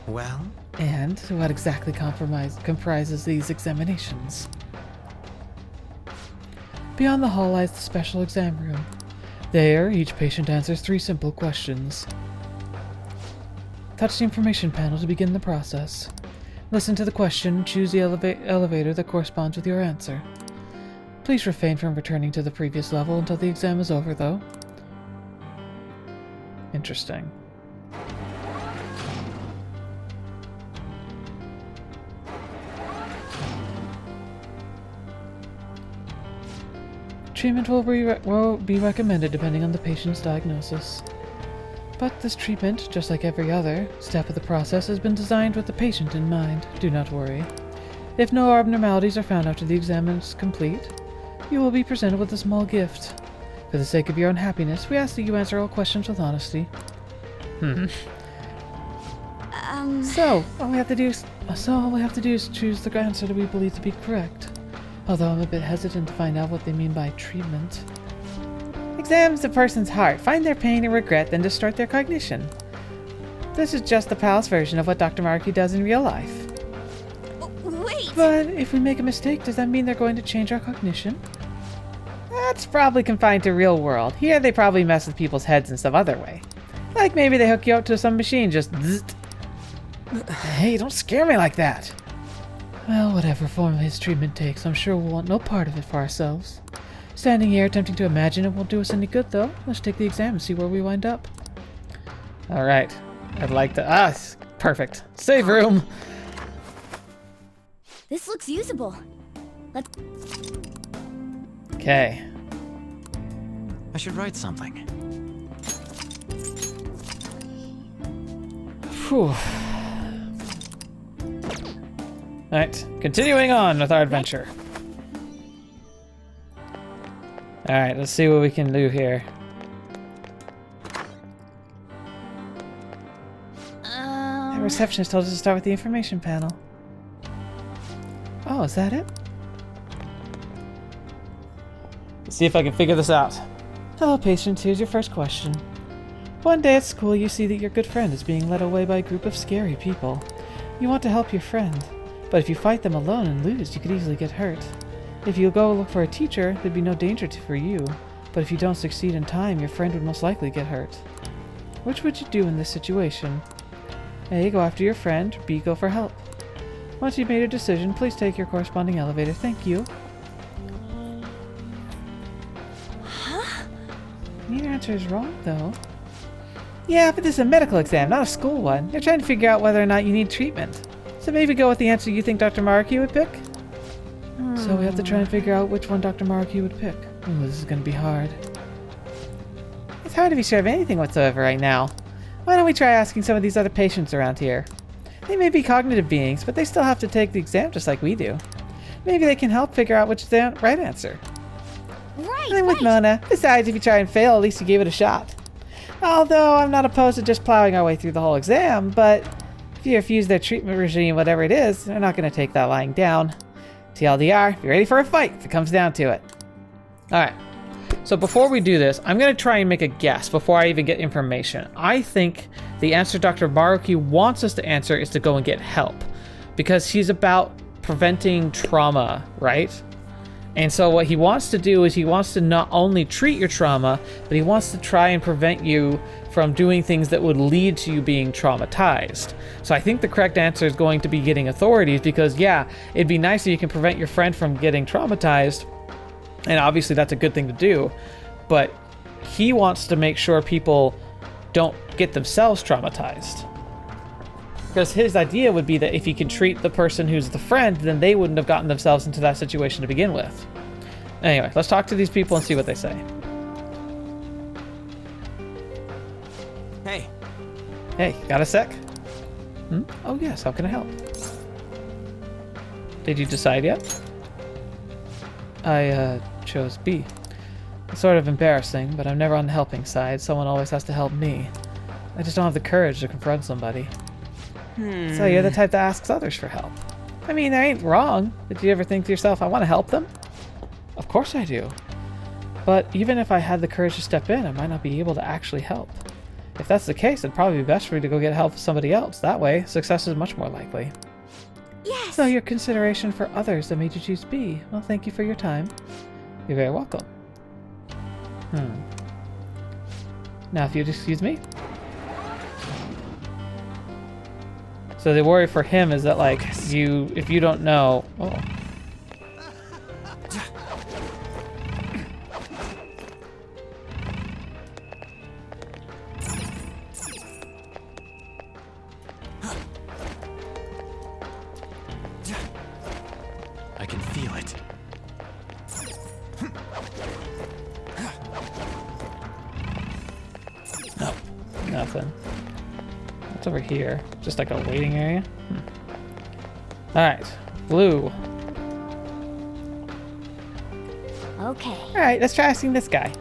Speaker 3: Well?
Speaker 1: And what exactly comprises these examinations? Beyond the hall lies the special exam room. There, each patient answers 3 simple questions. Touch the information panel to begin the process. Listen to the question, choose the elevator that corresponds with your answer. Please refrain from returning to the previous level until the exam is over, though. Interesting. Treatment will be recommended depending on the patient's diagnosis. But this treatment, just like every other step of the process, has been designed with the patient in mind. Do not worry. If no abnormalities are found after the exam is complete, you will be presented with a small gift. For the sake of your own happiness, we ask that you answer all questions with honesty. So all we have to do is choose the answer that we believe to be correct. Although I'm a bit hesitant to find out what they mean by treatment. Examines a person's heart, find their pain and regret, then distort their cognition. This is just the palace version of what Dr. Maruki does in real life.
Speaker 4: Wait!
Speaker 1: But if we make a mistake, does that mean they're going to change our cognition? That's probably confined to real world. Here they probably mess with people's heads in some other way. Like maybe they hook you up to some machine, just zzzt. Hey, don't scare me like that! Well, whatever form his treatment takes, I'm sure we'll want no part of it for ourselves. Standing here attempting to imagine it won't do us any good, though. Let's take the exam and see where we wind up. Alright. I'd like to... perfect. Save room!
Speaker 4: This looks usable. Let's...
Speaker 1: Okay.
Speaker 2: I should write something.
Speaker 1: Whew. Alright, continuing on with our adventure. Alright, let's see what we can do here. The receptionist told us to start with the information panel. Oh, is that it? Let's see if I can figure this out. Hello, patient. Here's your first question. One day at school, you see that your good friend is being led away by a group of scary people. You want to help your friend, but if you fight them alone and lose, you could easily get hurt. If you go look for a teacher, there'd be no danger for you, but if you don't succeed in time, your friend would most likely get hurt. Which would you do in this situation? A. Go after your friend. B. Go for help. Once you've made your decision, please take your corresponding elevator. Thank you.
Speaker 4: Huh?
Speaker 1: Your answer is wrong, though. Yeah, but this is a medical exam, not a school one. You're trying to figure out whether or not you need treatment. So maybe go with the answer you think Dr. Maruki would pick? So we have to try and figure out which one Dr. Maruki would pick. Ooh, this is going to be hard. It's hard to be sure of anything whatsoever right now. Why don't we try asking some of these other patients around here? They may be cognitive beings, but they still have to take the exam just like we do. Maybe they can help figure out which is the right answer.
Speaker 4: Right,
Speaker 1: I'm with Mona. Besides, if you try and fail, at least you gave it a shot. Although I'm not opposed to just plowing our way through the whole exam, but if you refuse their treatment regime, whatever it is, they're not going to take that lying down. TLDR, be ready for a fight if it comes down to it. Alright, so before we do this, I'm going to try and make a guess before I even get information. I think the answer Dr. Maruki wants us to answer is to go and get help. Because he's about preventing trauma, right? And so what he wants to do is he wants to not only treat your trauma, but he wants to try and prevent you from doing things that would lead to you being traumatized. So I think the correct answer is going to be getting authorities because, yeah, it'd be nice if you can prevent your friend from getting traumatized. And obviously that's a good thing to do. But he wants to make sure people don't get themselves traumatized. Because his idea would be that if he can treat the person who's the friend, then they wouldn't have gotten themselves into that situation to begin with. Anyway, let's talk to these people and see what they say.
Speaker 12: Hey.
Speaker 1: Hey, got a sec? Oh yes, how can I help? Did you decide yet? I chose B. It's sort of embarrassing, but I'm never on the helping side. Someone always has to help me. I just don't have the courage to confront somebody. So you're the type that asks others for help. I mean, that ain't wrong. Did you ever think to yourself, I want to help them? Of course I do. But even if I had the courage to step in, I might not be able to actually help. If that's the case, it'd probably be best for you to go get help from somebody else. That way, success is much more likely.
Speaker 4: Yes!
Speaker 1: So your consideration for others that made you choose B. Well, thank you for your time. You're very welcome. Now, if you'd excuse me. So the worry for him is that, like, if you don't know... Oh.
Speaker 2: I can feel it.
Speaker 1: No, nothing. What's over here? Just like a waiting area? Alright, blue.
Speaker 5: Okay.
Speaker 1: Alright, let's try asking this guy.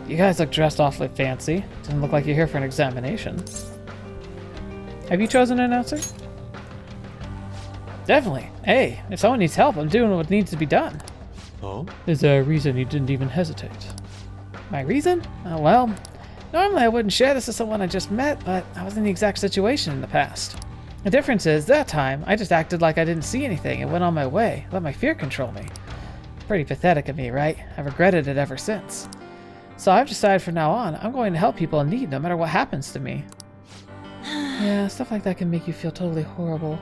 Speaker 1: You guys look dressed awfully fancy. Doesn't look like you're here for an examination. Have you chosen an answer? Definitely. Hey, if someone needs help, I'm doing what needs to be done.
Speaker 7: Oh?
Speaker 1: Is there a reason you didn't even hesitate? My reason? Oh, well, normally I wouldn't share this with someone I just met, but I was in the exact situation in the past. The difference is, that time, I just acted like I didn't see anything and went on my way, let my fear control me. Pretty pathetic of me, right? I've regretted it ever since. So I've decided from now on, I'm going to help people in need no matter what happens to me. Yeah, stuff like that can make you feel totally horrible.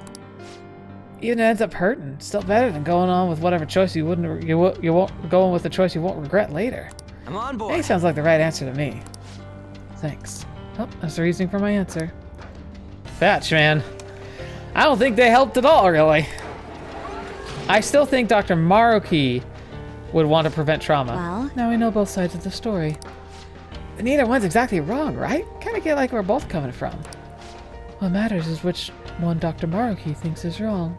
Speaker 1: Even it ends up hurting. Still better than going on with whatever choice you won't going with the choice you won't regret later.
Speaker 12: I'm on board.
Speaker 1: Hey, sounds like the right answer to me. Thanks. Oh, that's the reasoning for my answer. Fetch, man. I don't think they helped at all, really. I still think Dr. Maruki would want to prevent trauma.
Speaker 4: Well?
Speaker 1: Now we know both sides of the story. But neither one's exactly wrong, right? Kind of get like we're both coming from. What matters is which one Dr. Maruki thinks is wrong.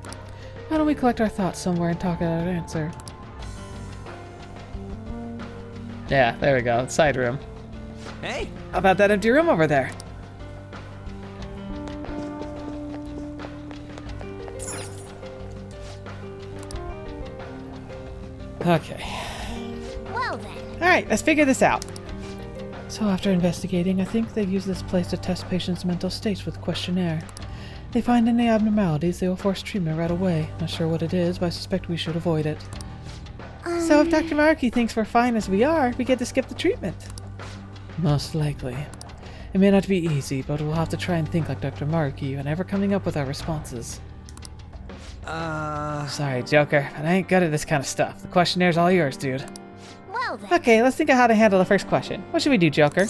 Speaker 1: Why don't we collect our thoughts somewhere and talk out an answer? Yeah, there we go. Side room.
Speaker 12: Hey!
Speaker 1: How about that empty room over there? Okay.
Speaker 5: Well then.
Speaker 1: Alright, let's figure this out. So after investigating, I think they use this place to test patients' mental states with questionnaire. They find any abnormalities, they will force treatment right away. Not sure what it is, but I suspect we should avoid it. So if Dr. Maruki thinks we're fine as we are, we get to skip the treatment. Most likely. It may not be easy, but we'll have to try and think like Dr. Maruki whenever coming up with our responses. Sorry, Joker, but I ain't good at this kind of stuff. The questionnaire's all yours, dude.
Speaker 5: Well then.
Speaker 1: Okay, let's think of how to handle the first question. What should we do, Joker?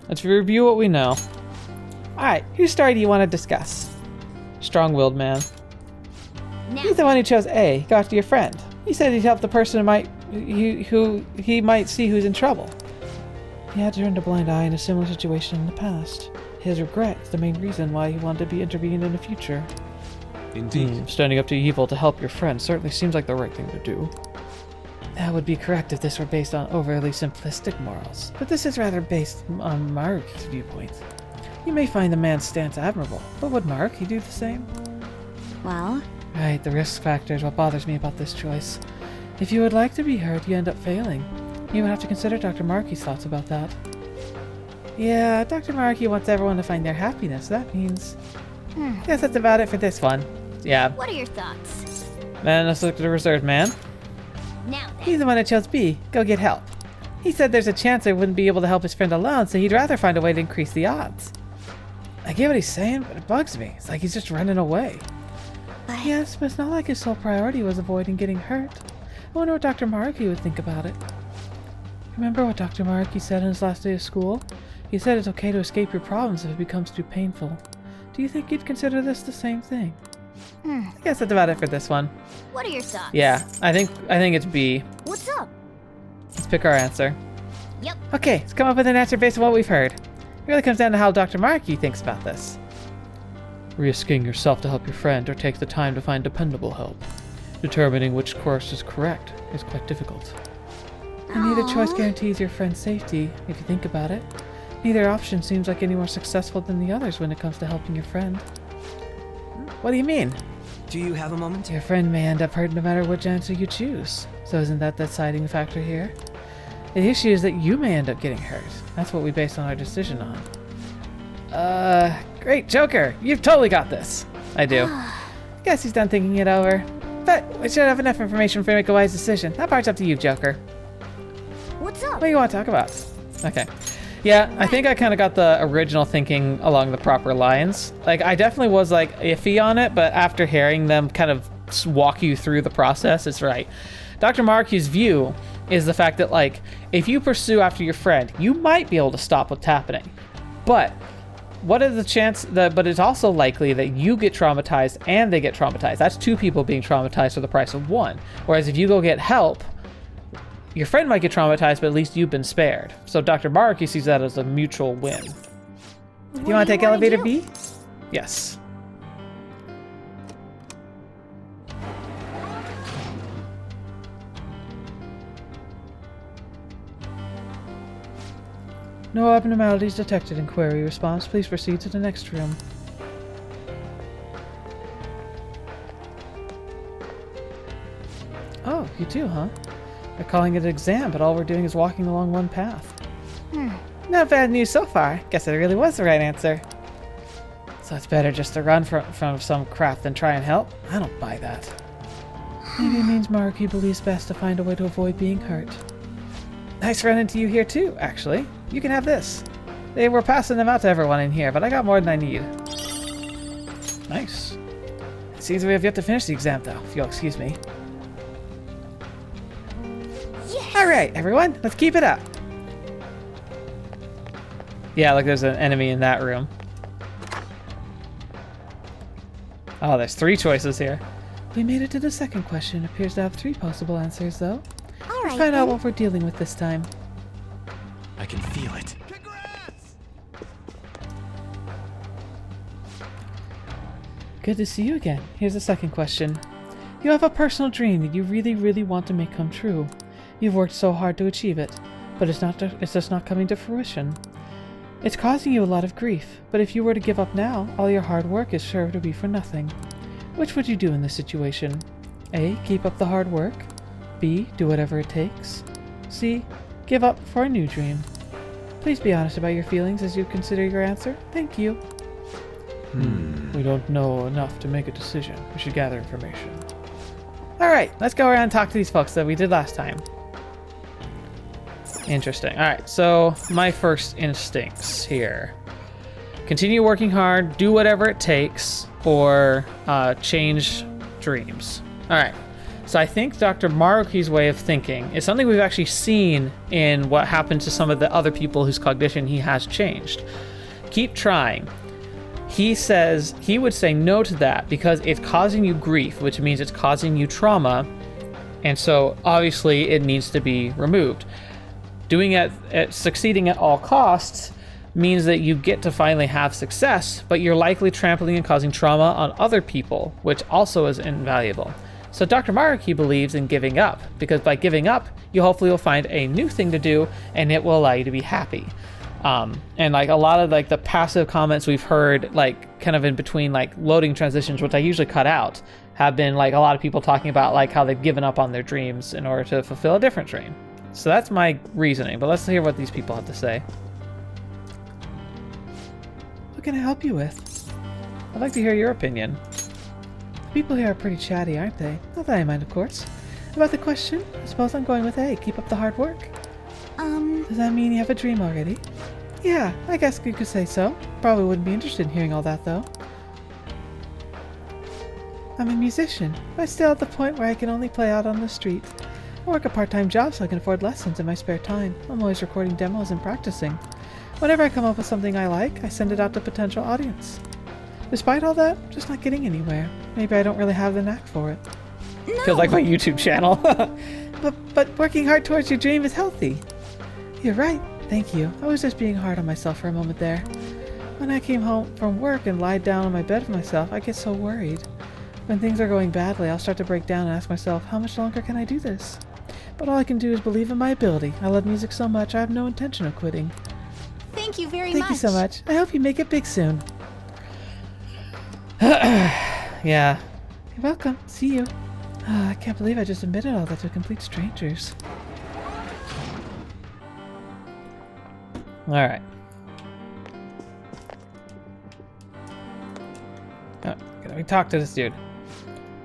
Speaker 1: Let's review what we know. Alright, whose story do you want to discuss? Strong-willed man.
Speaker 5: Now.
Speaker 1: He's the one who chose A. Go after your friend. He said he'd help the person who he might see who's in trouble. He had turned a blind eye in a similar situation in the past. His regret is the main reason why he wanted to be intervened in the future.
Speaker 7: Indeed.
Speaker 1: Standing up to evil to help your friend certainly seems like the right thing to do. That would be correct if this were based on overly simplistic morals, but this is rather based on Maruki's viewpoint. You may find the man's stance admirable, but would Maruki do the same?
Speaker 4: Well?
Speaker 1: Right, the risk factor is what bothers me about this choice. If you would like to be heard, you end up failing. You would have to consider Dr. Maruki's thoughts about that. Yeah, Dr. Maruki wants everyone to find their happiness. That means... Guess that's about it for this one. Yeah.
Speaker 5: What are your thoughts?
Speaker 1: Then let's look at the reserved man.
Speaker 5: Now then.
Speaker 1: He's the one that chose B. Go get help. He said there's a chance I wouldn't be able to help his friend alone, so he'd rather find a way to increase the odds. I get what he's saying, but it bugs me. It's like he's just running away.
Speaker 4: But...
Speaker 1: Yes, but it's not like his sole priority was avoiding getting hurt. I wonder what Dr. Maruki would think about it. Remember what Dr. Maruki said on his last day of school? He said it's okay to escape your problems if it becomes too painful. Do you think you'd consider this the same thing? I guess that's about it for this one.
Speaker 5: What are your thoughts?
Speaker 1: Yeah, I think it's B.
Speaker 5: What's up?
Speaker 1: Let's pick our answer.
Speaker 5: Yep.
Speaker 1: Okay, let's come up with an answer based on what we've heard. It really comes down to how Dr. Maruki thinks about this. Risking yourself to help your friend or take the time to find dependable help. Determining which course is correct is quite difficult. And neither choice guarantees your friend's safety, if you think about it. Neither option seems like any more successful than the others when it comes to helping your friend. What do you mean?
Speaker 3: Do you have a moment?
Speaker 1: Your friend may end up hurt no matter which answer you choose. So isn't that the deciding factor here? The issue is that you may end up getting hurt. That's what we based our decision on. Great, Joker! You've totally got this! I do. Guess he's done thinking it over. But we should have enough information for you to make a wise decision. That part's up to you, Joker.
Speaker 5: What's up?
Speaker 1: What do you want to talk about? Okay. Yeah, I think I kind of got the original thinking along the proper lines. Like, I definitely was, like, iffy on it, but after hearing them kind of walk you through the process, it's right. Dr. Maruki's view is the fact that, like, if you pursue after your friend, you might be able to stop what's happening. But what is the chance that, but it's also likely that you get traumatized and they get traumatized. That's two people being traumatized for the price of one. Whereas if you go get help, your friend might get traumatized, but at least you've been spared. So Dr. Maruki sees that as a mutual win. Do you want to take elevator B? Yes. No abnormalities detected in query response. Please proceed to the next room. Oh, you do, huh? They're calling it an exam, but all we're doing is walking along one path. Not bad news so far. Guess it really was the right answer. So it's better just to run from some crap than try and help? I don't buy that. Maybe it means Maruki believes best to find a way to avoid being hurt. Nice running to you here too, actually. You can have this. They were passing them out to everyone in here, but I got more than I need. Nice. It seems we have yet to finish the exam though, if you'll excuse me. Alright, everyone, let's keep it up. Yeah, like there's an enemy in that room. Oh, there's 3 choices here. We made it to the second question. Appears to have 3 possible answers, though. Let's find out what we're dealing with this time.
Speaker 13: I can feel it.
Speaker 1: Good to see you again. Here's the second question. You have a personal dream that you really, really want to make come true. You've worked so hard to achieve it, but it's just not coming to fruition. It's causing you a lot of grief, but if you were to give up now, all your hard work is sure to be for nothing. Which would you do in this situation? A. Keep up the hard work. B. Do whatever it takes. C. Give up for a new dream. Please be honest about your feelings as you consider your answer. Thank you. We don't know enough to make a decision. We should gather information. Alright, let's go around and talk to these folks that we did last time. Interesting. Alright, so my first instincts here. Continue working hard, do whatever it takes, or change dreams. Alright, so I think Dr. Maruki's way of thinking is something we've actually seen in what happened to some of the other people whose cognition he has changed. Keep trying. He says he would say no to that because it's causing you grief, which means it's causing you trauma, and so obviously it needs to be removed. Doing it, succeeding at all costs means that you get to finally have success, but you're likely trampling and causing trauma on other people, which also is invaluable. So Dr. Maruki believes in giving up, because by giving up, you hopefully will find a new thing to do, and it will allow you to be happy. And like a lot of like the passive comments we've heard, like kind of in between like loading transitions, which I usually cut out, have been like a lot of people talking about like how they've given up on their dreams in order to fulfill a different dream. So that's my reasoning, but let's hear what these people have to say. What can I help you with? I'd like to hear your opinion. The people here are pretty chatty, aren't they? Not that I mind, of course. About the question, I suppose I'm going with A, keep up the hard work. Does that mean you have a dream already? Yeah, I guess you could say so. Probably wouldn't be interested in hearing all that, though. I'm a musician, but still at the point where I can only play out on the street. I work a part-time job so I can afford lessons in my spare time. I'm always recording demos and practicing. Whenever I come up with something I like, I send it out to potential audience. Despite all that, I'm just not getting anywhere. Maybe I don't really have the knack for it. No. Feels like my YouTube channel. but working hard towards your dream is healthy. You're right. Thank you. I was just being hard on myself for a moment there. When I came home from work and lied down on my bed for myself, I get so worried. When things are going badly, I'll start to break down and ask myself, how much longer can I do this? But all I can do is believe in my ability. I love music so much, I have no intention of quitting.
Speaker 6: Thank you very much.
Speaker 1: Thank you so much. I hope you make it big soon. Yeah. You're welcome. See you. I can't believe I just admitted all that to complete strangers. Alright. Oh, let me talk to this dude.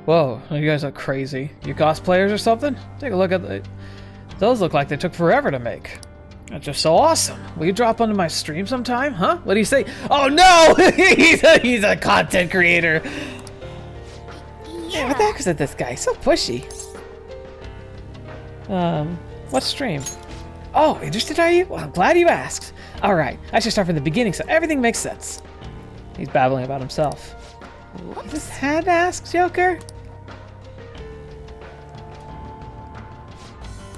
Speaker 1: Whoa, you guys look crazy. You cosplayers or something? Take a look at the... Those look like they took forever to make. That's just so awesome. Will you drop onto my stream sometime, huh? What do you say? Oh no! he's a content creator. Yeah, what the heck is it, this guy? So pushy. What stream? Oh, interested are you? Well, I'm glad you asked. Alright, I should start from the beginning so everything makes sense. He's babbling about himself. You just had to ask, Joker?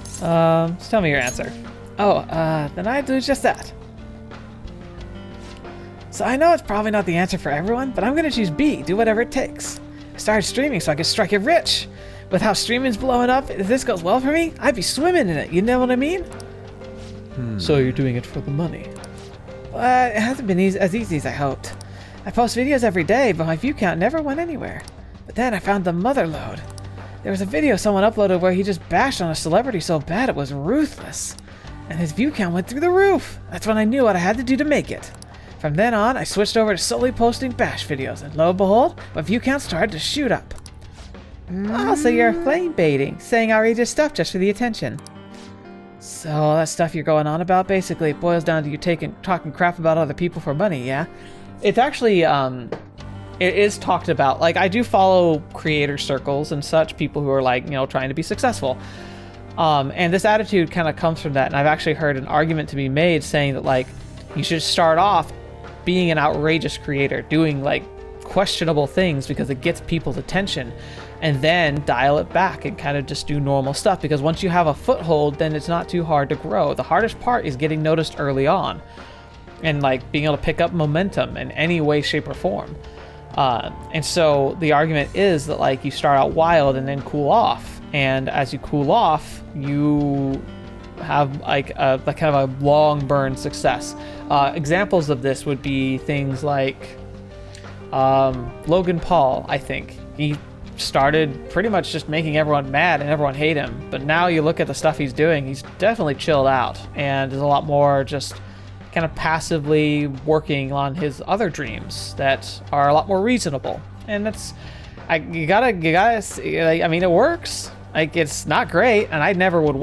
Speaker 1: Just tell me your answer. Oh, then I do just that. So I know it's probably not the answer for everyone, but I'm gonna choose B, do whatever it takes. I started streaming so I could strike it rich. With how streaming's blowing up, if this goes well for me, I'd be swimming in it, you know what I mean? So you're doing it for the money? Well, it hasn't been as easy as I hoped. I post videos every day, but my view count never went anywhere. But then I found the mother lode. There was a video someone uploaded where he just bashed on a celebrity so bad it was ruthless. And his view count went through the roof. That's when I knew what I had to do to make it. From then on, I switched over to solely posting bash videos, and lo and behold, my view count started to shoot up. Oh, so you're flame baiting, saying outrageous stuff just for the attention. So all that stuff you're going on about basically boils down to you talking crap about other people for money, yeah? It's actually, it is talked about. Like, I do follow creator circles and such, people who are like, you know, trying to be successful. And this attitude kind of comes from that, and I've actually heard an argument to be made saying that, like, you should start off being an outrageous creator, doing, like, questionable things because it gets people's attention, and then dial it back and kind of just do normal stuff, because once you have a foothold, then it's not too hard to grow. The hardest part is getting noticed early on and, like, being able to pick up momentum in any way, shape, or form. And so the argument is that, like, you start out wild and then cool off, and as you cool off, you have like a kind of a long burn success. Examples of this would be things like Logan Paul. I think he started pretty much just making everyone mad and everyone hate him, but now you look at the stuff he's doing, he's definitely chilled out and is a lot more just kind of passively working on his other dreams that are a lot more reasonable. And that's, you gotta see, like, I mean, it works. Like, it's not great, and I never would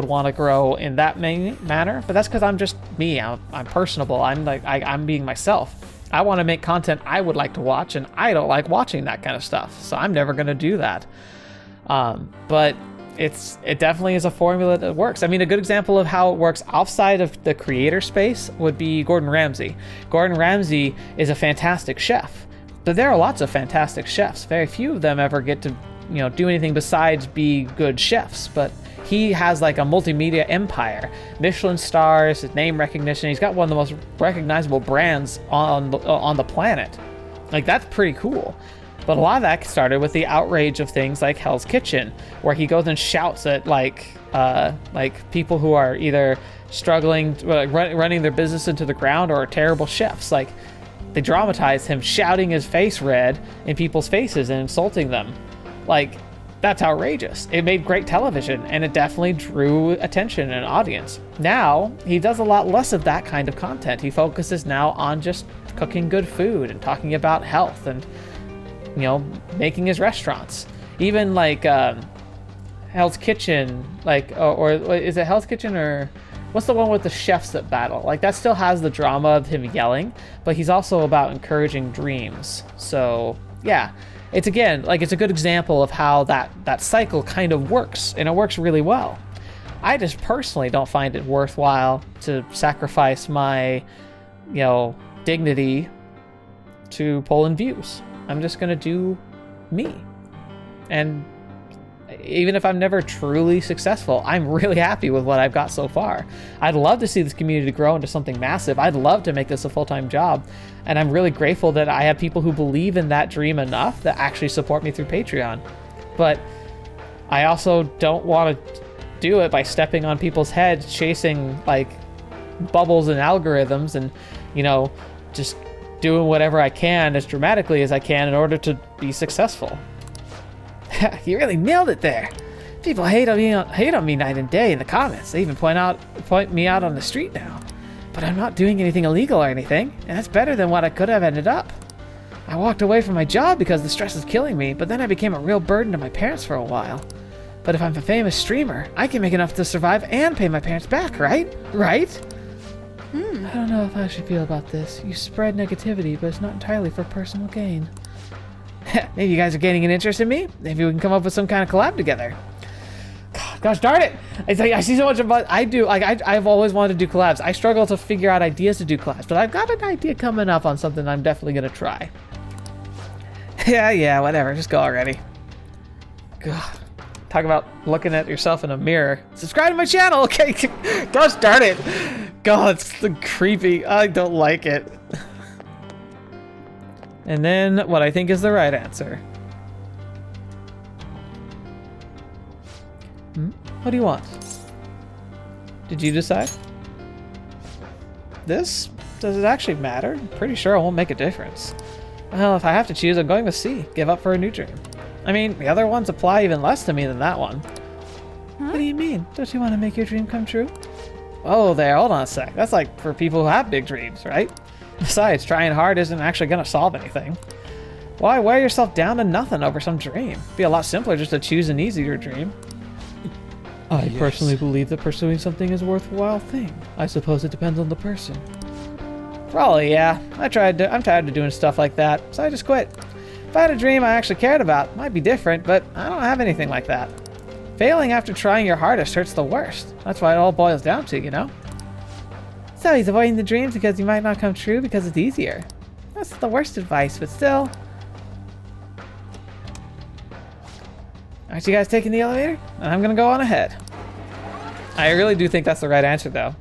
Speaker 1: want to grow in that manner, but that's because I'm just me. I'm personable. I'm being myself. I want to make content I would like to watch, and I don't like watching that kind of stuff, so I'm never gonna do that. But it definitely is a formula that works. I mean, a good example of how it works outside of the creator space would be Gordon Ramsay. Gordon Ramsay is a fantastic chef, but there are lots of fantastic chefs. Very few of them ever get to, you know, do anything besides be good chefs, but he has like a multimedia empire, Michelin stars, his name recognition. He's got one of the most recognizable brands on the planet. Like, that's pretty cool. But a lot of that started with the outrage of things like Hell's Kitchen, where he goes and shouts at like people who are either struggling, running their business into the ground, or are terrible chefs. Like, they dramatize him shouting his face red in people's faces and insulting them. Like, that's outrageous. It made great television, and it definitely drew attention and audience. Now, he does a lot less of that kind of content. He focuses now on just cooking good food and talking about health and, you know, making his restaurants. Even like Hell's Kitchen, like, or is it Hell's Kitchen, or what's the one with the chefs that battle? Like, that still has the drama of him yelling, but he's also about encouraging dreams. So yeah, it's, again, like, it's a good example of how that cycle kind of works, and it works really well. I just personally don't find it worthwhile to sacrifice my, you know, dignity to pull in views. I'm just gonna do me. And even if I'm never truly successful, I'm really happy with what I've got so far. I'd love to see this community grow into something massive. I'd love to make this a full-time job. And I'm really grateful that I have people who believe in that dream enough that actually support me through Patreon. But I also don't want to do it by stepping on people's heads, chasing like bubbles and algorithms, and, you know, just doing whatever I can as dramatically as I can in order to be successful. You really nailed it there. People hate on me night and day in the comments. They even point me out on the street now. But I'm not doing anything illegal or anything, and that's better than what I could have ended up. I walked away from my job because the stress is killing me, but then I became a real burden to my parents for a while. But if I'm a famous streamer, I can make enough to survive and pay my parents back, right? Right? I don't know if I should feel about this. You spread negativity, but it's not entirely for personal gain. Maybe you guys are gaining an interest in me? Maybe we can come up with some kind of collab together. Gosh darn it! I see so much about I've always wanted to do collabs. I struggle to figure out ideas to do collabs, but I've got an idea coming up on something I'm definitely gonna try. Yeah, whatever. Just go already. God. Talk about looking at yourself in a mirror. Subscribe to my channel, okay? Gosh darn it. God, it's creepy. I don't like it. And then what I think is the right answer. What do you want? Did you decide? This? Does it actually matter? I'm pretty sure it won't make a difference. Well, if I have to choose, I'm going with C. Give up for a new dream. I mean, the other ones apply even less to me than that one. What do you mean? Don't you want to make your dream come true? Oh, there, hold on a sec. That's like for people who have big dreams, right? Besides, trying hard isn't actually going to solve anything. Why wear yourself down to nothing over some dream? It'd be a lot simpler just to choose an easier dream. I personally believe that pursuing something is a worthwhile thing. I suppose it depends on the person. Probably, yeah. I'm tired of doing stuff like that, so I just quit. If I had a dream I actually cared about, it might be different, but I don't have anything like that. Failing after trying your hardest hurts the worst. That's what it all boils down to, you know? So he's avoiding the dreams because he might not come true because it's easier. That's the worst advice, but still. Aren't you guys taking the elevator? I'm gonna go on ahead. I really do think that's the right answer, though.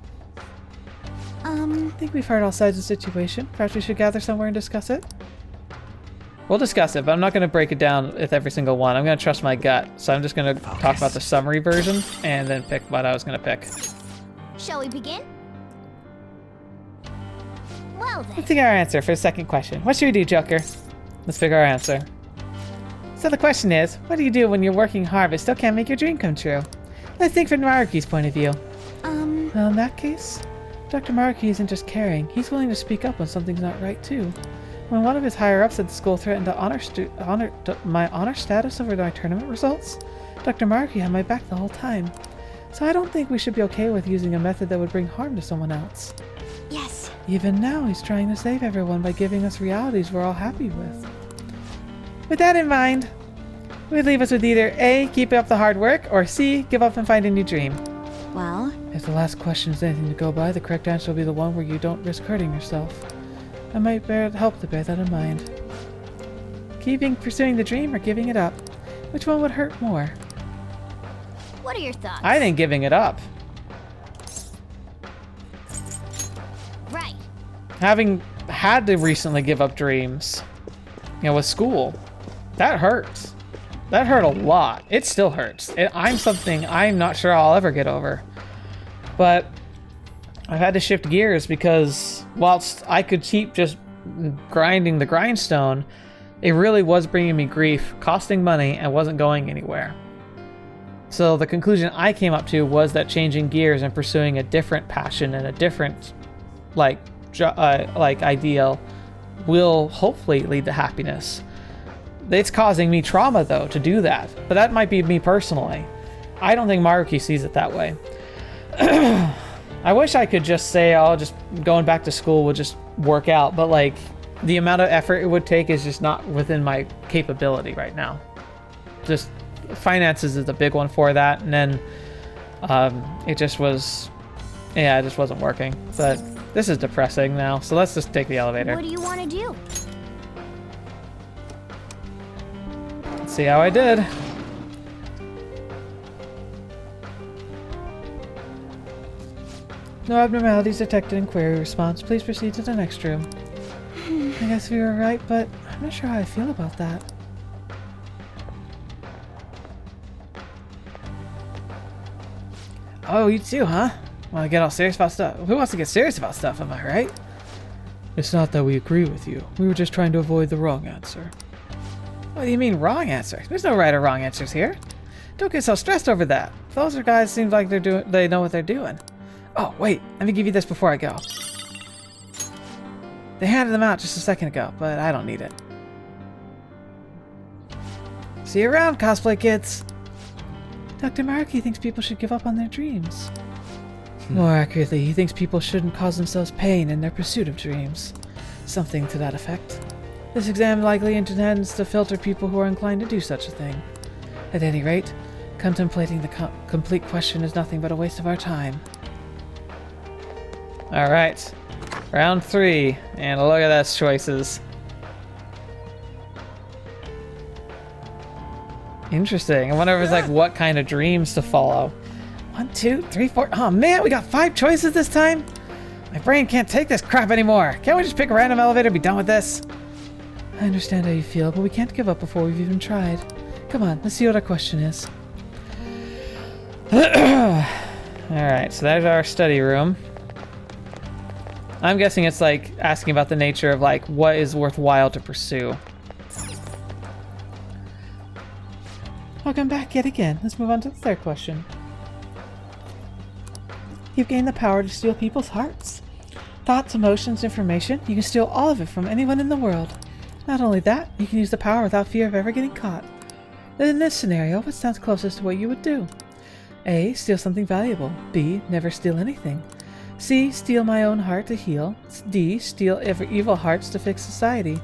Speaker 1: I think we've heard all sides of the situation. Perhaps we should gather somewhere and discuss it. We'll discuss it, but I'm not going to break it down with every single one. I'm going to trust my gut. So I'm just going to talk about the summary version and then pick what I was going to pick.
Speaker 5: Shall we begin? Well then.
Speaker 1: Let's figure our answer for the second question. What should we do, Joker? Let's figure our answer. So the question is, what do you do when you're working hard but still can't make your dream come true? Let's think from Maruki's point of view. Well, in that case, Dr. Maruki isn't just caring. He's willing to speak up when something's not right, too. When one of his higher-ups at the school threatened to my honor status over my tournament results, Dr. Maruki had my back the whole time. So I don't think we should be okay with using a method that would bring harm to someone else.
Speaker 4: Yes.
Speaker 1: Even now, he's trying to save everyone by giving us realities we're all happy with. With that in mind, we'd leave us with either A, keep up the hard work, or C, give up and find a new dream.
Speaker 4: Well?
Speaker 1: If the last question is anything to go by, the correct answer will be the one where you don't risk hurting yourself. I might help to bear that in mind. Pursuing the dream or giving it up? Which one would hurt more?
Speaker 5: What are your thoughts?
Speaker 1: I think giving it up.
Speaker 5: Right.
Speaker 1: Having had to recently give up dreams, with school, that hurts. That hurt a lot. It still hurts. I'm not sure I'll ever get over. But I've had to shift gears because whilst I could keep just grinding the grindstone, it really was bringing me grief, costing money, and wasn't going anywhere. So the conclusion I came up to was that changing gears and pursuing a different passion and a different ideal will hopefully lead to happiness. It's causing me trauma though to do that, but that might be me personally. I don't think Maruki sees it that way. I wish I could just say, just going back to school would just work out, but like the amount of effort it would take is just not within my capability right now. Just finances is a big one for that, and then it just wasn't working. But this is depressing now, so let's just take the elevator.
Speaker 5: What do you want to do?
Speaker 1: Let's see how I did. No abnormalities detected in query response. Please proceed to the next room. I guess we were right, but I'm not sure how I feel about that. Oh, you too, huh? Want to get all serious about stuff? Who wants to get serious about stuff, am I right? It's not that we agree with you. We were just trying to avoid the wrong answer. What do you mean, wrong answer? There's no right or wrong answers here. Don't get so stressed over that. Those guys seem like they know what they're doing. Oh, wait, let me give you this before I go. They handed them out just a second ago, but I don't need it. See you around, cosplay kids! Dr. Maruki thinks people should give up on their dreams. More accurately, he thinks people shouldn't cause themselves pain in their pursuit of dreams. Something to that effect. This exam likely intends to filter people who are inclined to do such a thing. At any rate, contemplating the complete question is nothing but a waste of our time. Alright. Round 3. And look at those choices. Interesting. I wonder if it's like what kind of dreams to follow. 1, 2, 3, 4. Oh man, we got 5 choices this time? My brain can't take this crap anymore. Can't we just pick a random elevator and be done with this? I understand how you feel, but we can't give up before we've even tried. Come on, let's see what our question is. Alright, so there's our study room. I'm guessing it's like asking about the nature of like what is worthwhile to pursue. Welcome back yet again. Let's move on to the third question. You've gained the power to steal people's hearts. Thoughts, emotions, information. You can steal all of it from anyone in the world. Not only that, you can use the power without fear of ever getting caught. In this scenario, what sounds closest to what you would do? A. Steal something valuable. B. Never steal anything. C. Steal my own heart to heal. D. Steal evil hearts to fix society.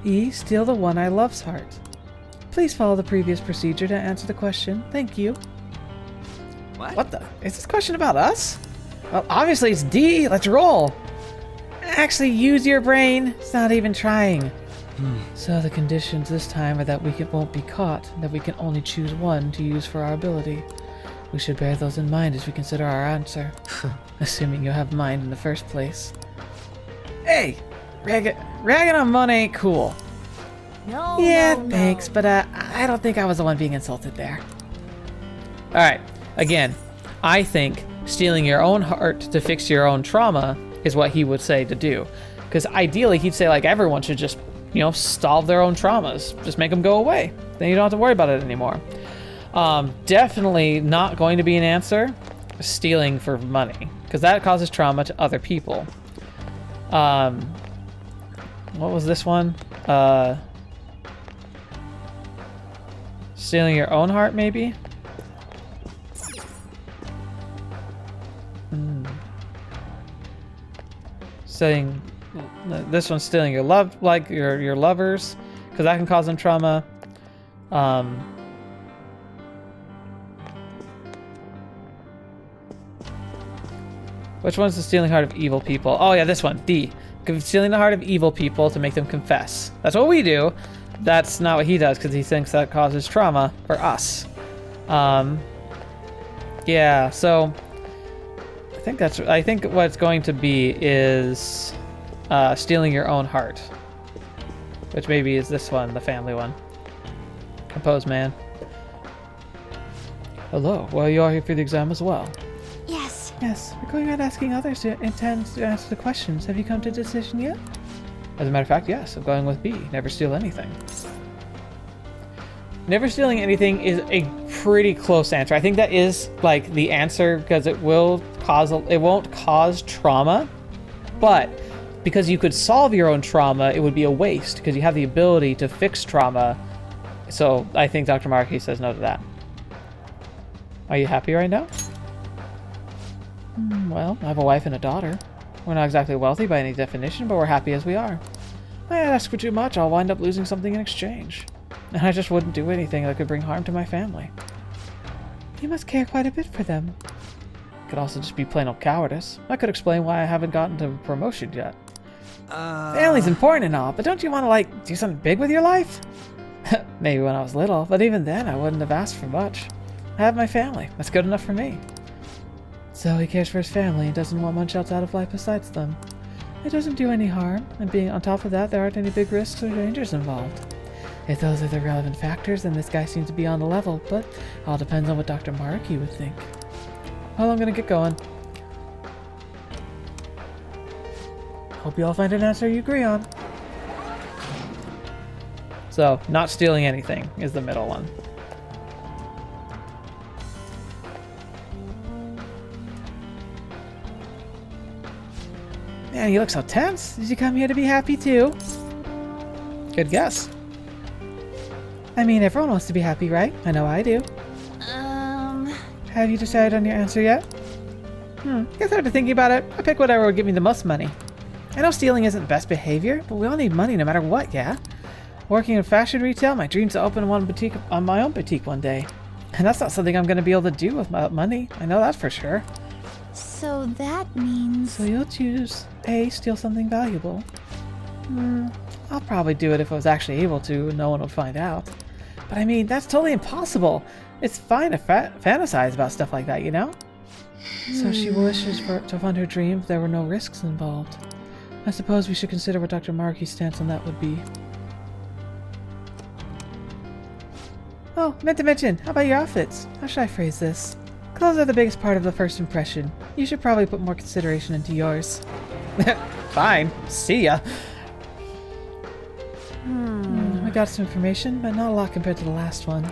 Speaker 1: E. Steal the one I love's heart. Please follow the previous procedure to answer the question. Thank you. What the? Is this question about us? Well, obviously it's D. Let's roll. Actually, use your brain. It's not even trying. So the conditions this time are that we won't be caught, that we can only choose one to use for our ability. We should bear those in mind as we consider our answer. Assuming you have mind in the first place. Hey! Ragging on money ain't cool.
Speaker 5: No,
Speaker 1: yeah,
Speaker 5: no,
Speaker 1: thanks, but I don't think I was the one being insulted there. Alright, again, I think stealing your own heart to fix your own trauma is what he would say to do. Because ideally, he'd say like everyone should just, you know, solve their own traumas. Just make them go away. Then you don't have to worry about it anymore. Definitely not going to be an answer. Stealing for money. Because that causes trauma to other people. What was this one? Stealing your own heart, maybe? Stealing... This one's stealing your love, like your lovers, because that can cause them trauma. Which one's the stealing heart of evil people? Oh yeah, this one, D. Stealing the heart of evil people to make them confess. That's what we do. That's not what he does because he thinks that causes trauma for us. Yeah, so I think what it's going to be is stealing your own heart, which maybe is this one, the family one. Compose, man. Hello. Well, you are here for the exam as well.
Speaker 4: Yes.
Speaker 1: Yes, we're going around asking others to intend to answer the questions. Have you come to a decision yet? As a matter of fact, yes, I'm going with B. Never steal anything. Never stealing anything is a pretty close answer. I think that is like the answer because it won't cause trauma, but because you could solve your own trauma, it would be a waste because you have the ability to fix trauma. So I think Dr. Maruki says no to that. Are you happy right now? Well, I have a wife and a daughter. We're not exactly wealthy by any definition, but we're happy as we are. If I ask for too much, I'll wind up losing something in exchange. And I just wouldn't do anything that could bring harm to my family. You must care quite a bit for them. It could also just be plain old cowardice. That could explain why I haven't gotten to promotion yet. Family's important and all, but don't you want to, like, do something big with your life? Maybe when I was little, but even then I wouldn't have asked for much. I have my family. That's good enough for me. So he cares for his family and doesn't want much else out of life besides them. It doesn't do any harm, and being on top of that, there aren't any big risks or dangers involved. If those are the relevant factors, then this guy seems to be on the level, but it all depends on what Dr. Maruki would think. Well, I'm gonna get going. Hope you all find an answer you agree on. So, not stealing anything is the middle one. Man, you look so tense. Did you come here to be happy too? Good guess. I mean, everyone wants to be happy, right? I know I do. Have you decided on your answer yet? Guess after thinking about it, I pick whatever would give me the most money. I know stealing isn't best behavior, but we all need money no matter what, yeah? Working in fashion retail, my dream's to open my own boutique one day. And that's not something I'm going to be able to do without money. I know that for sure.
Speaker 4: So that means...
Speaker 1: So you'll choose A, steal something valuable. I'll probably do it if I was actually able to and no one would find out. But I mean, that's totally impossible. It's fine to fantasize about stuff like that, you know? So she wishes to fund her dream if there were no risks involved. I suppose we should consider what Dr. Maruki's stance on that would be. Oh, meant to mention, how about your outfits? How should I phrase this? Clothes are the biggest part of the first impression. You should probably put more consideration into yours. Fine. See ya. We got some information, but not a lot compared to the last one.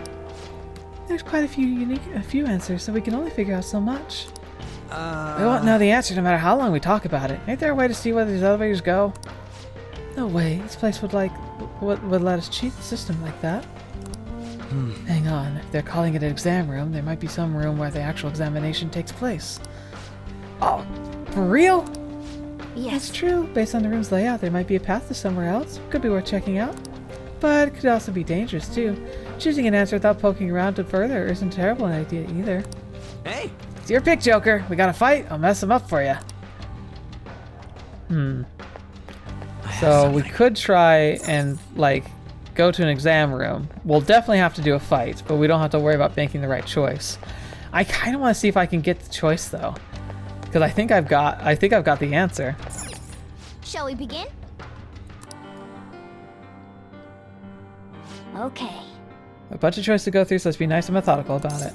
Speaker 1: There's quite a few answers, so we can only figure out so much. We won't know the answer no matter how long we talk about it. Ain't there a way to see where these elevators go? No way. This place would let us cheat the system like that. Hang on. If they're calling it an exam room, there might be some room where the actual examination takes place. Oh, for real?
Speaker 4: Yes.
Speaker 1: That's true. Based on the room's layout, there might be a path to somewhere else. Could be worth checking out. But it could also be dangerous, too. Choosing an answer without poking around it further isn't a terrible idea, either.
Speaker 12: Hey!
Speaker 1: It's your pick, Joker. We gotta fight. I'll mess them up for you. So we could try and, like, go to an exam room. We'll definitely have to do a fight, but we don't have to worry about making the right choice. I kind of want to see if I can get the choice, though. Because I think I've got the answer.
Speaker 5: Shall we begin? Okay.
Speaker 1: A bunch of choices to go through, so let's be nice and methodical about it.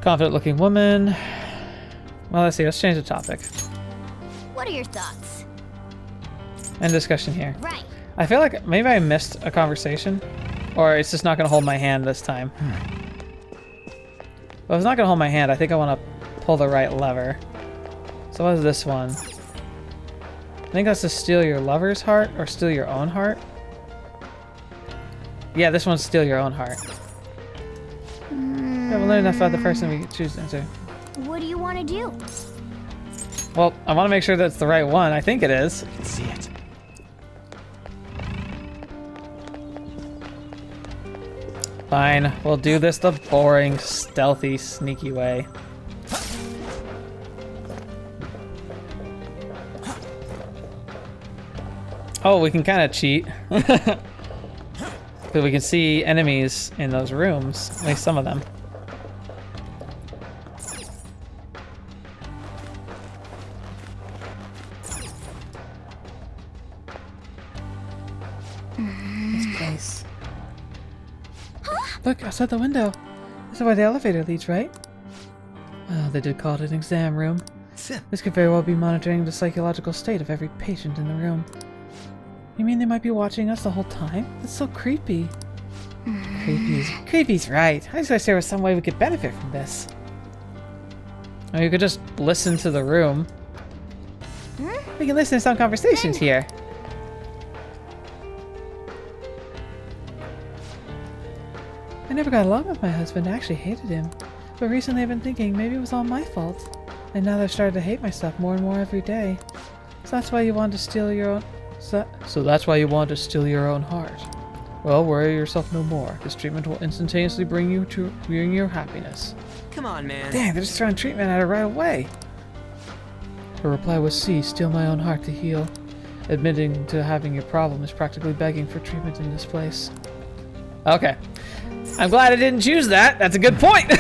Speaker 1: Confident looking woman. Well, let's see, let's change the topic.
Speaker 5: What are your thoughts?
Speaker 1: End discussion here.
Speaker 5: Right.
Speaker 1: I feel like maybe I missed a conversation. Or it's just not gonna hold my hand this time. Well, if it's not gonna hold my hand, I think I wanna pull the right lever. So what is this one? I think that's to steal your lover's heart or steal your own heart. Yeah, this one's steal your own heart. We haven't learned enough about the person we choose to answer.
Speaker 5: What do you want to do?
Speaker 1: Well, I want to make sure that's the right one. I think it is.
Speaker 13: I can see it.
Speaker 1: Fine, we'll do this the boring, stealthy, sneaky way. Oh, we can kind of cheat. Because we can see enemies in those rooms, at least some of them. This place. Look, outside the window. This is where the elevator leads, right? Well, they did call it an exam room. This could very well be monitoring the psychological state of every patient in the room. You mean they might be watching us the whole time? That's so creepy. Creepy's right. I just wish there was some way we could benefit from this. Or you could just listen to the room. We can listen to some conversations here. I never got along with my husband. I actually hated him. But recently I've been thinking maybe it was all my fault. And now I've started to hate myself more and more every day. So that's why you wanted to steal your own... So that's why you wanted to steal your own heart. Well, worry yourself no more. This treatment will instantaneously bring your happiness.
Speaker 12: Come on, man.
Speaker 1: Dang, they're just throwing treatment at her right away. Her reply was C, steal my own heart to heal. Admitting to having your problem is practically begging for treatment in this place. Okay. I'm glad I didn't choose that. That's a good point.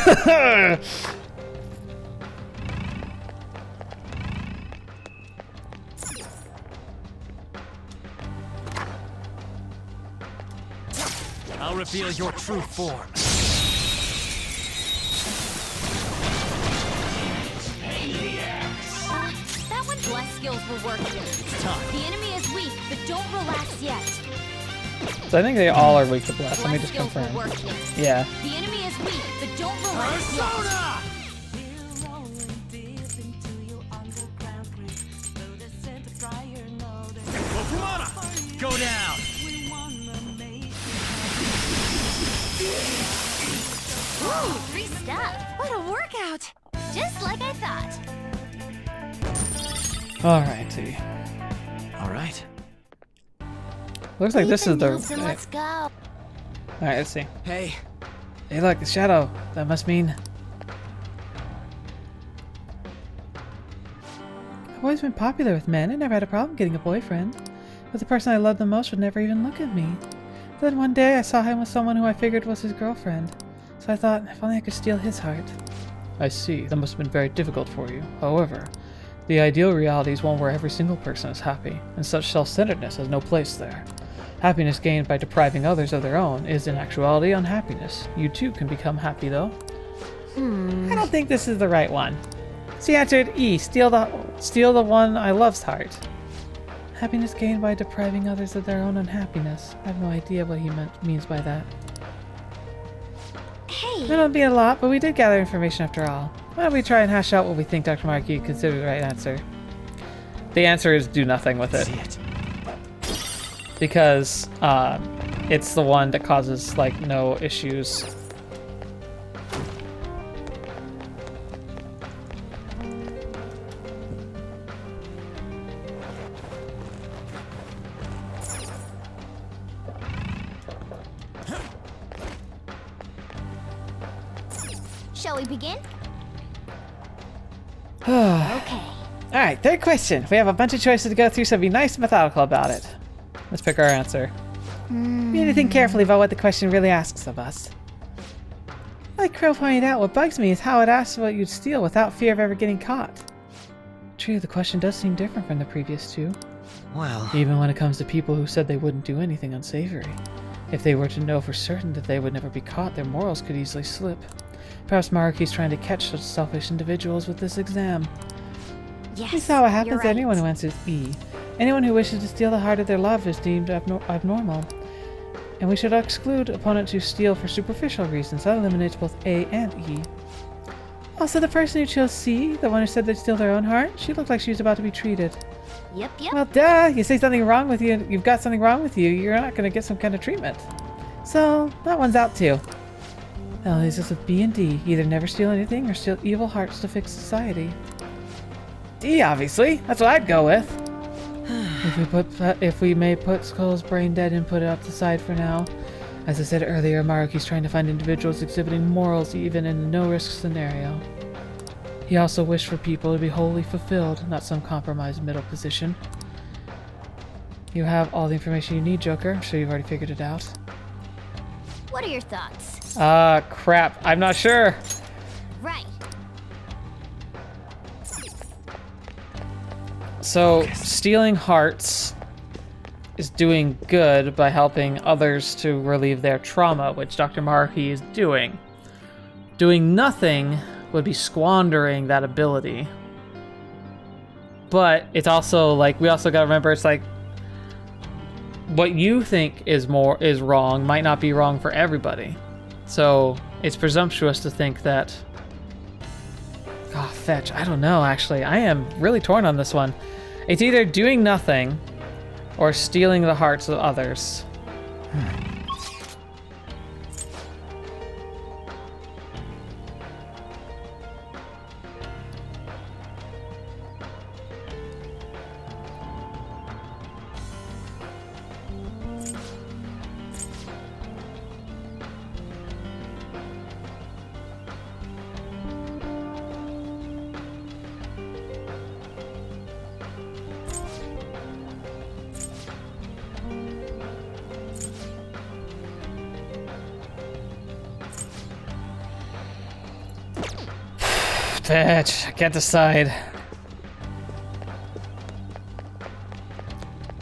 Speaker 13: I'll reveal your true form.
Speaker 5: That one's bless skills were working.
Speaker 13: It's time.
Speaker 5: The enemy is weak, but don't relax yet.
Speaker 1: So I think they all are weak to bless. Let me just
Speaker 5: Skills were
Speaker 1: confirm.
Speaker 5: working.
Speaker 1: Yeah.
Speaker 5: The enemy is weak, but don't relax yet. Ooh, free stuff.
Speaker 4: What a workout!
Speaker 5: Just like I thought.
Speaker 1: Alrighty.
Speaker 2: All right.
Speaker 1: Looks like this is the.
Speaker 5: Nielsen, let's go.
Speaker 1: Alright, let's see.
Speaker 12: Hey,
Speaker 1: Hey, look, the shadow. That must mean. I've always been popular with men. I never had a problem getting a boyfriend. But the person I loved the most would never even look at me. Then one day I saw him with someone who I figured was his girlfriend. So I thought, if only I could steal his heart. I see. That must have been very difficult for you. However, the ideal reality is one where every single person is happy, and such self-centeredness has no place there. Happiness gained by depriving others of their own is in actuality unhappiness. You too can become happy though. I don't think this is the right one. She answered E. Steal the one I love's heart. Happiness gained by depriving others of their own unhappiness. I have no idea what he means by that.
Speaker 5: Hey.
Speaker 1: It won't be a lot, but we did gather information after all. Why don't we try and hash out what we think Dr. Maruki considered the right answer? The answer is do nothing with it. Because it's the one that causes like no issues.
Speaker 5: Shall we begin?
Speaker 1: Okay. Alright, third question. We have a bunch of choices to go through, so be nice and methodical about it. Let's pick our answer. We need to think carefully about what the question really asks of us. Like Crow pointed out, what bugs me is how it asks what you'd steal without fear of ever getting caught. True, the question does seem different from the previous two.
Speaker 3: Well,
Speaker 1: Even when it comes to people who said they wouldn't do anything unsavory. If they were to know for certain that they would never be caught, their morals could easily slip. Perhaps Maruki's trying to catch such selfish individuals with this exam.
Speaker 5: Yes.
Speaker 1: We saw what happens
Speaker 5: you're
Speaker 1: to
Speaker 5: right.
Speaker 1: anyone who answers E. Anyone who wishes to steal the heart of their love is deemed abnormal. And we should exclude opponents who steal for superficial reasons. That eliminates both A and E. Also, the person who chose C, the one who said they'd steal their own heart, she looked like she was about to be treated.
Speaker 5: Yep.
Speaker 1: Well, duh! You say something wrong with you, you've got something wrong with you, you're not going to get some kind of treatment. So, that one's out too. Now, leaves us with B and D. Either never steal anything or steal evil hearts to fix society. D, obviously. That's what I'd go with. If we may put Skull's brain dead and put it up to the side for now. As I said earlier, Maruki's trying to find individuals exhibiting morals even in a no-risk scenario. He also wished for people to be wholly fulfilled, not some compromised middle position. You have all the information you need, Joker. I'm sure you've already figured it out.
Speaker 5: What are your thoughts?
Speaker 1: Crap. I'm not sure.
Speaker 5: Right.
Speaker 1: So, stealing hearts is doing good by helping others to relieve their trauma, which Dr. Maruki is doing. Doing nothing would be squandering that ability. But it's also like, we also gotta remember, it's like, what you think is wrong might not be wrong for everybody. So, it's presumptuous to think that... Oh, fetch. I don't know, actually. I am really torn on this one. It's either doing nothing or stealing the hearts of others. Fetch. I can't decide.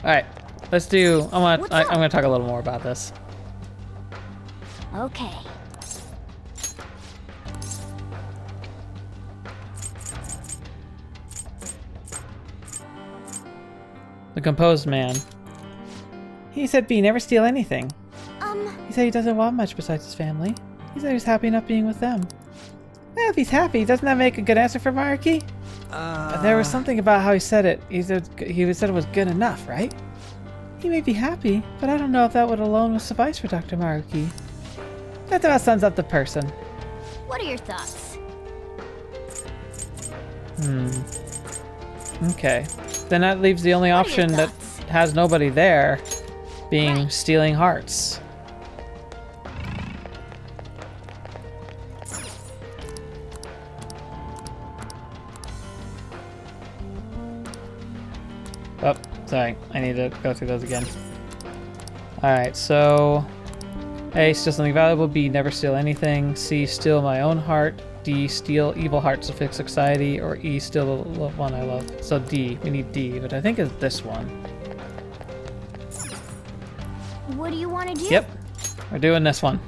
Speaker 1: Alright, let's do... I'm gonna talk a little more about this.
Speaker 5: Okay.
Speaker 1: The composed man. He said B never steal anything. He said he doesn't want much besides his family. He said he's happy enough being with them. Well, if he's happy, doesn't that make a good answer for Maruki? There was something about how he said it. He said it was good enough, right? He may be happy, but I don't know if that would alone suffice for Dr. Maruki. That about sums up the person.
Speaker 5: What are your thoughts?
Speaker 1: Okay. Then that leaves the only option that has nobody there, being stealing hearts. Oh, sorry. I need to go through those again. Alright, so... A, steal something valuable. B, never steal anything. C, steal my own heart. D, steal evil hearts to fix anxiety. Or E, steal the one I love. So D, we need D, but I think it's this one.
Speaker 5: What do you want to do?
Speaker 1: Yep, we're doing this one.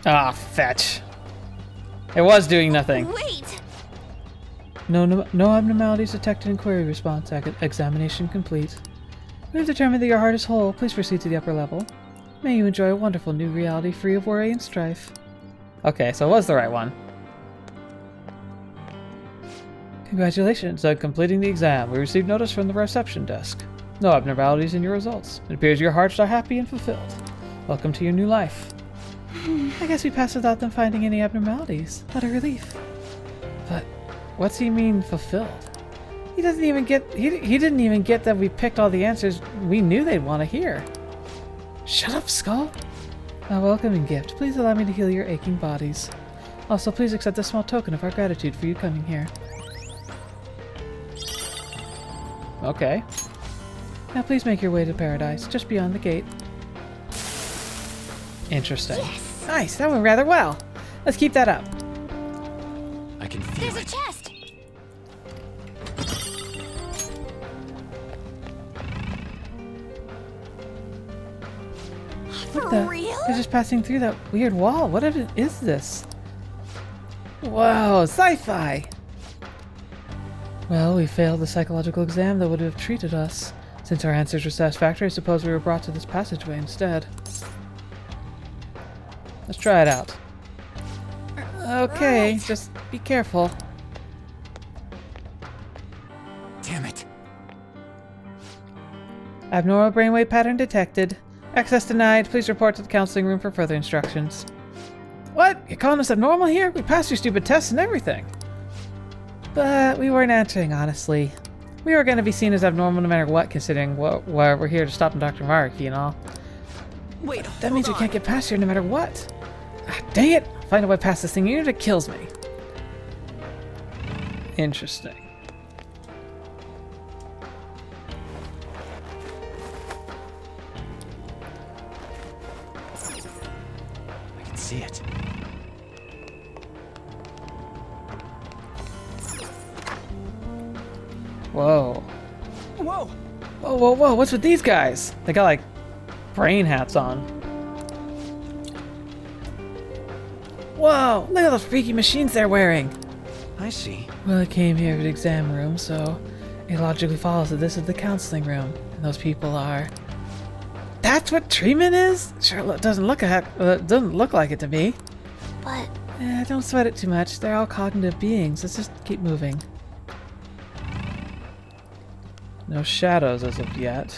Speaker 1: Ah, fetch. It was doing nothing.
Speaker 5: Wait!
Speaker 1: No abnormalities detected in query response. Examination complete. We have determined that your heart is whole. Please proceed to the upper level. May you enjoy a wonderful new reality free of worry and strife. Okay, so it was the right one. Congratulations on completing the exam. We received notice from the reception desk. No abnormalities in your results. It appears your hearts are happy and fulfilled. Welcome to your new life. I guess we passed without them finding any abnormalities. What a relief. But what's he mean fulfilled? He doesn't even get he didn't even get that we picked all the answers we knew they'd want to hear. Shut up, Skull. A welcoming gift. Please allow me to heal your aching bodies. Also, please accept a small token of our gratitude for you coming here. Okay. Now please make your way to paradise, just beyond the gate. Interesting. Yes. Nice, that went rather well. Let's keep that up.
Speaker 2: I can feel
Speaker 5: There's a chest!
Speaker 1: What the?
Speaker 5: real?
Speaker 1: They're just passing through that weird wall. What is this? Whoa, sci-fi! Well, we failed the psychological exam that would have treated us. Since our answers were satisfactory, I suppose we were brought to this passageway instead. Let's try it out. Okay, just be careful.
Speaker 12: Damn it.
Speaker 1: Abnormal brainwave pattern detected. Access denied. Please report to the counseling room for further instructions. What? You're calling us abnormal here? We passed your stupid tests and everything. But we weren't answering honestly. We were going to be seen as abnormal no matter what, considering why we're here to stop Dr. Maruki and all.
Speaker 3: Wait,
Speaker 1: That means we can't get past here no matter what. Ah, dang it! I'll find a way past this thing even if it kills me. Interesting.
Speaker 2: I can see it.
Speaker 1: Whoa.
Speaker 3: Whoa!
Speaker 1: Whoa, whoa, whoa, what's with these guys? They got like brain hats on. Whoa, look at those freaky machines they're wearing.
Speaker 3: I see.
Speaker 1: Well, I came here to the exam room, so it logically follows that this is the counseling room, and those people are... That's what treatment is? Sure, it doesn't look like it to me.
Speaker 5: But...
Speaker 1: Don't sweat it too much. They're all cognitive beings. Let's just keep moving. No shadows as of yet.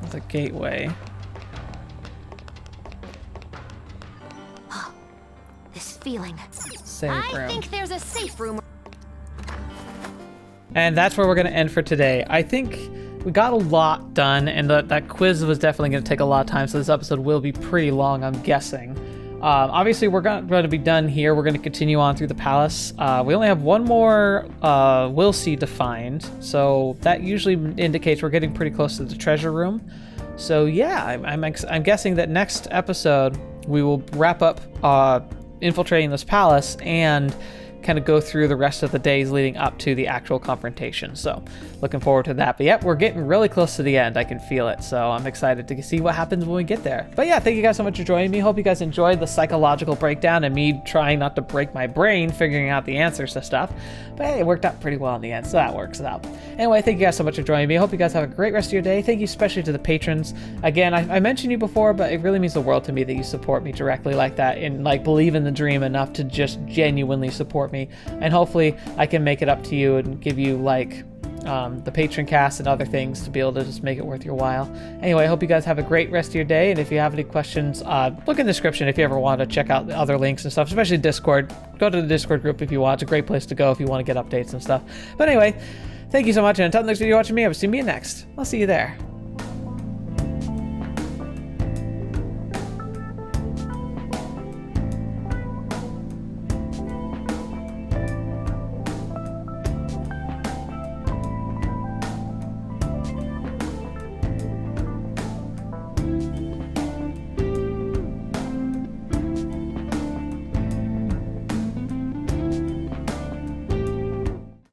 Speaker 1: There's a gateway.
Speaker 5: this feeling.
Speaker 1: Safe room.
Speaker 5: I think there's a safe room.
Speaker 1: And that's where we're going to end for today. I think we got a lot done, and that quiz was definitely going to take a lot of time, so this episode will be pretty long, I'm guessing. Obviously, we're going to be done here. We're going to continue on through the palace. We only have one more will seed to find, so that usually indicates we're getting pretty close to the treasure room. So yeah, I'm guessing that next episode we will wrap up infiltrating this palace and kind of go through the rest of the days leading up to the actual confrontation. So looking forward to that. But yep, we're getting really close to the end. I can feel it. So I'm excited to see what happens when we get there. But yeah, thank you guys so much for joining me. Hope you guys enjoyed the psychological breakdown and me trying not to break my brain figuring out the answers to stuff. But hey, it worked out pretty well in the end, so that works out. Anyway, thank you guys so much for joining me. I hope you guys have a great rest of your day. Thank you especially to the patrons. Again, I mentioned you before, but it really means the world to me that you support me directly like that and like believe in the dream enough to just genuinely support me. And hopefully I can make it up to you and give you like the patron cast and other things to be able to just make it worth your while. Anyway, I hope you guys have a great rest of your day, and if you have any questions, look in the description if you ever want to check out the other links and stuff, especially Discord. Go to the Discord group if you want. It's a great place to go if you want to get updates and stuff. But anyway, thank you so much, and until the next video you're watching me, I will see you next. I'll see you there.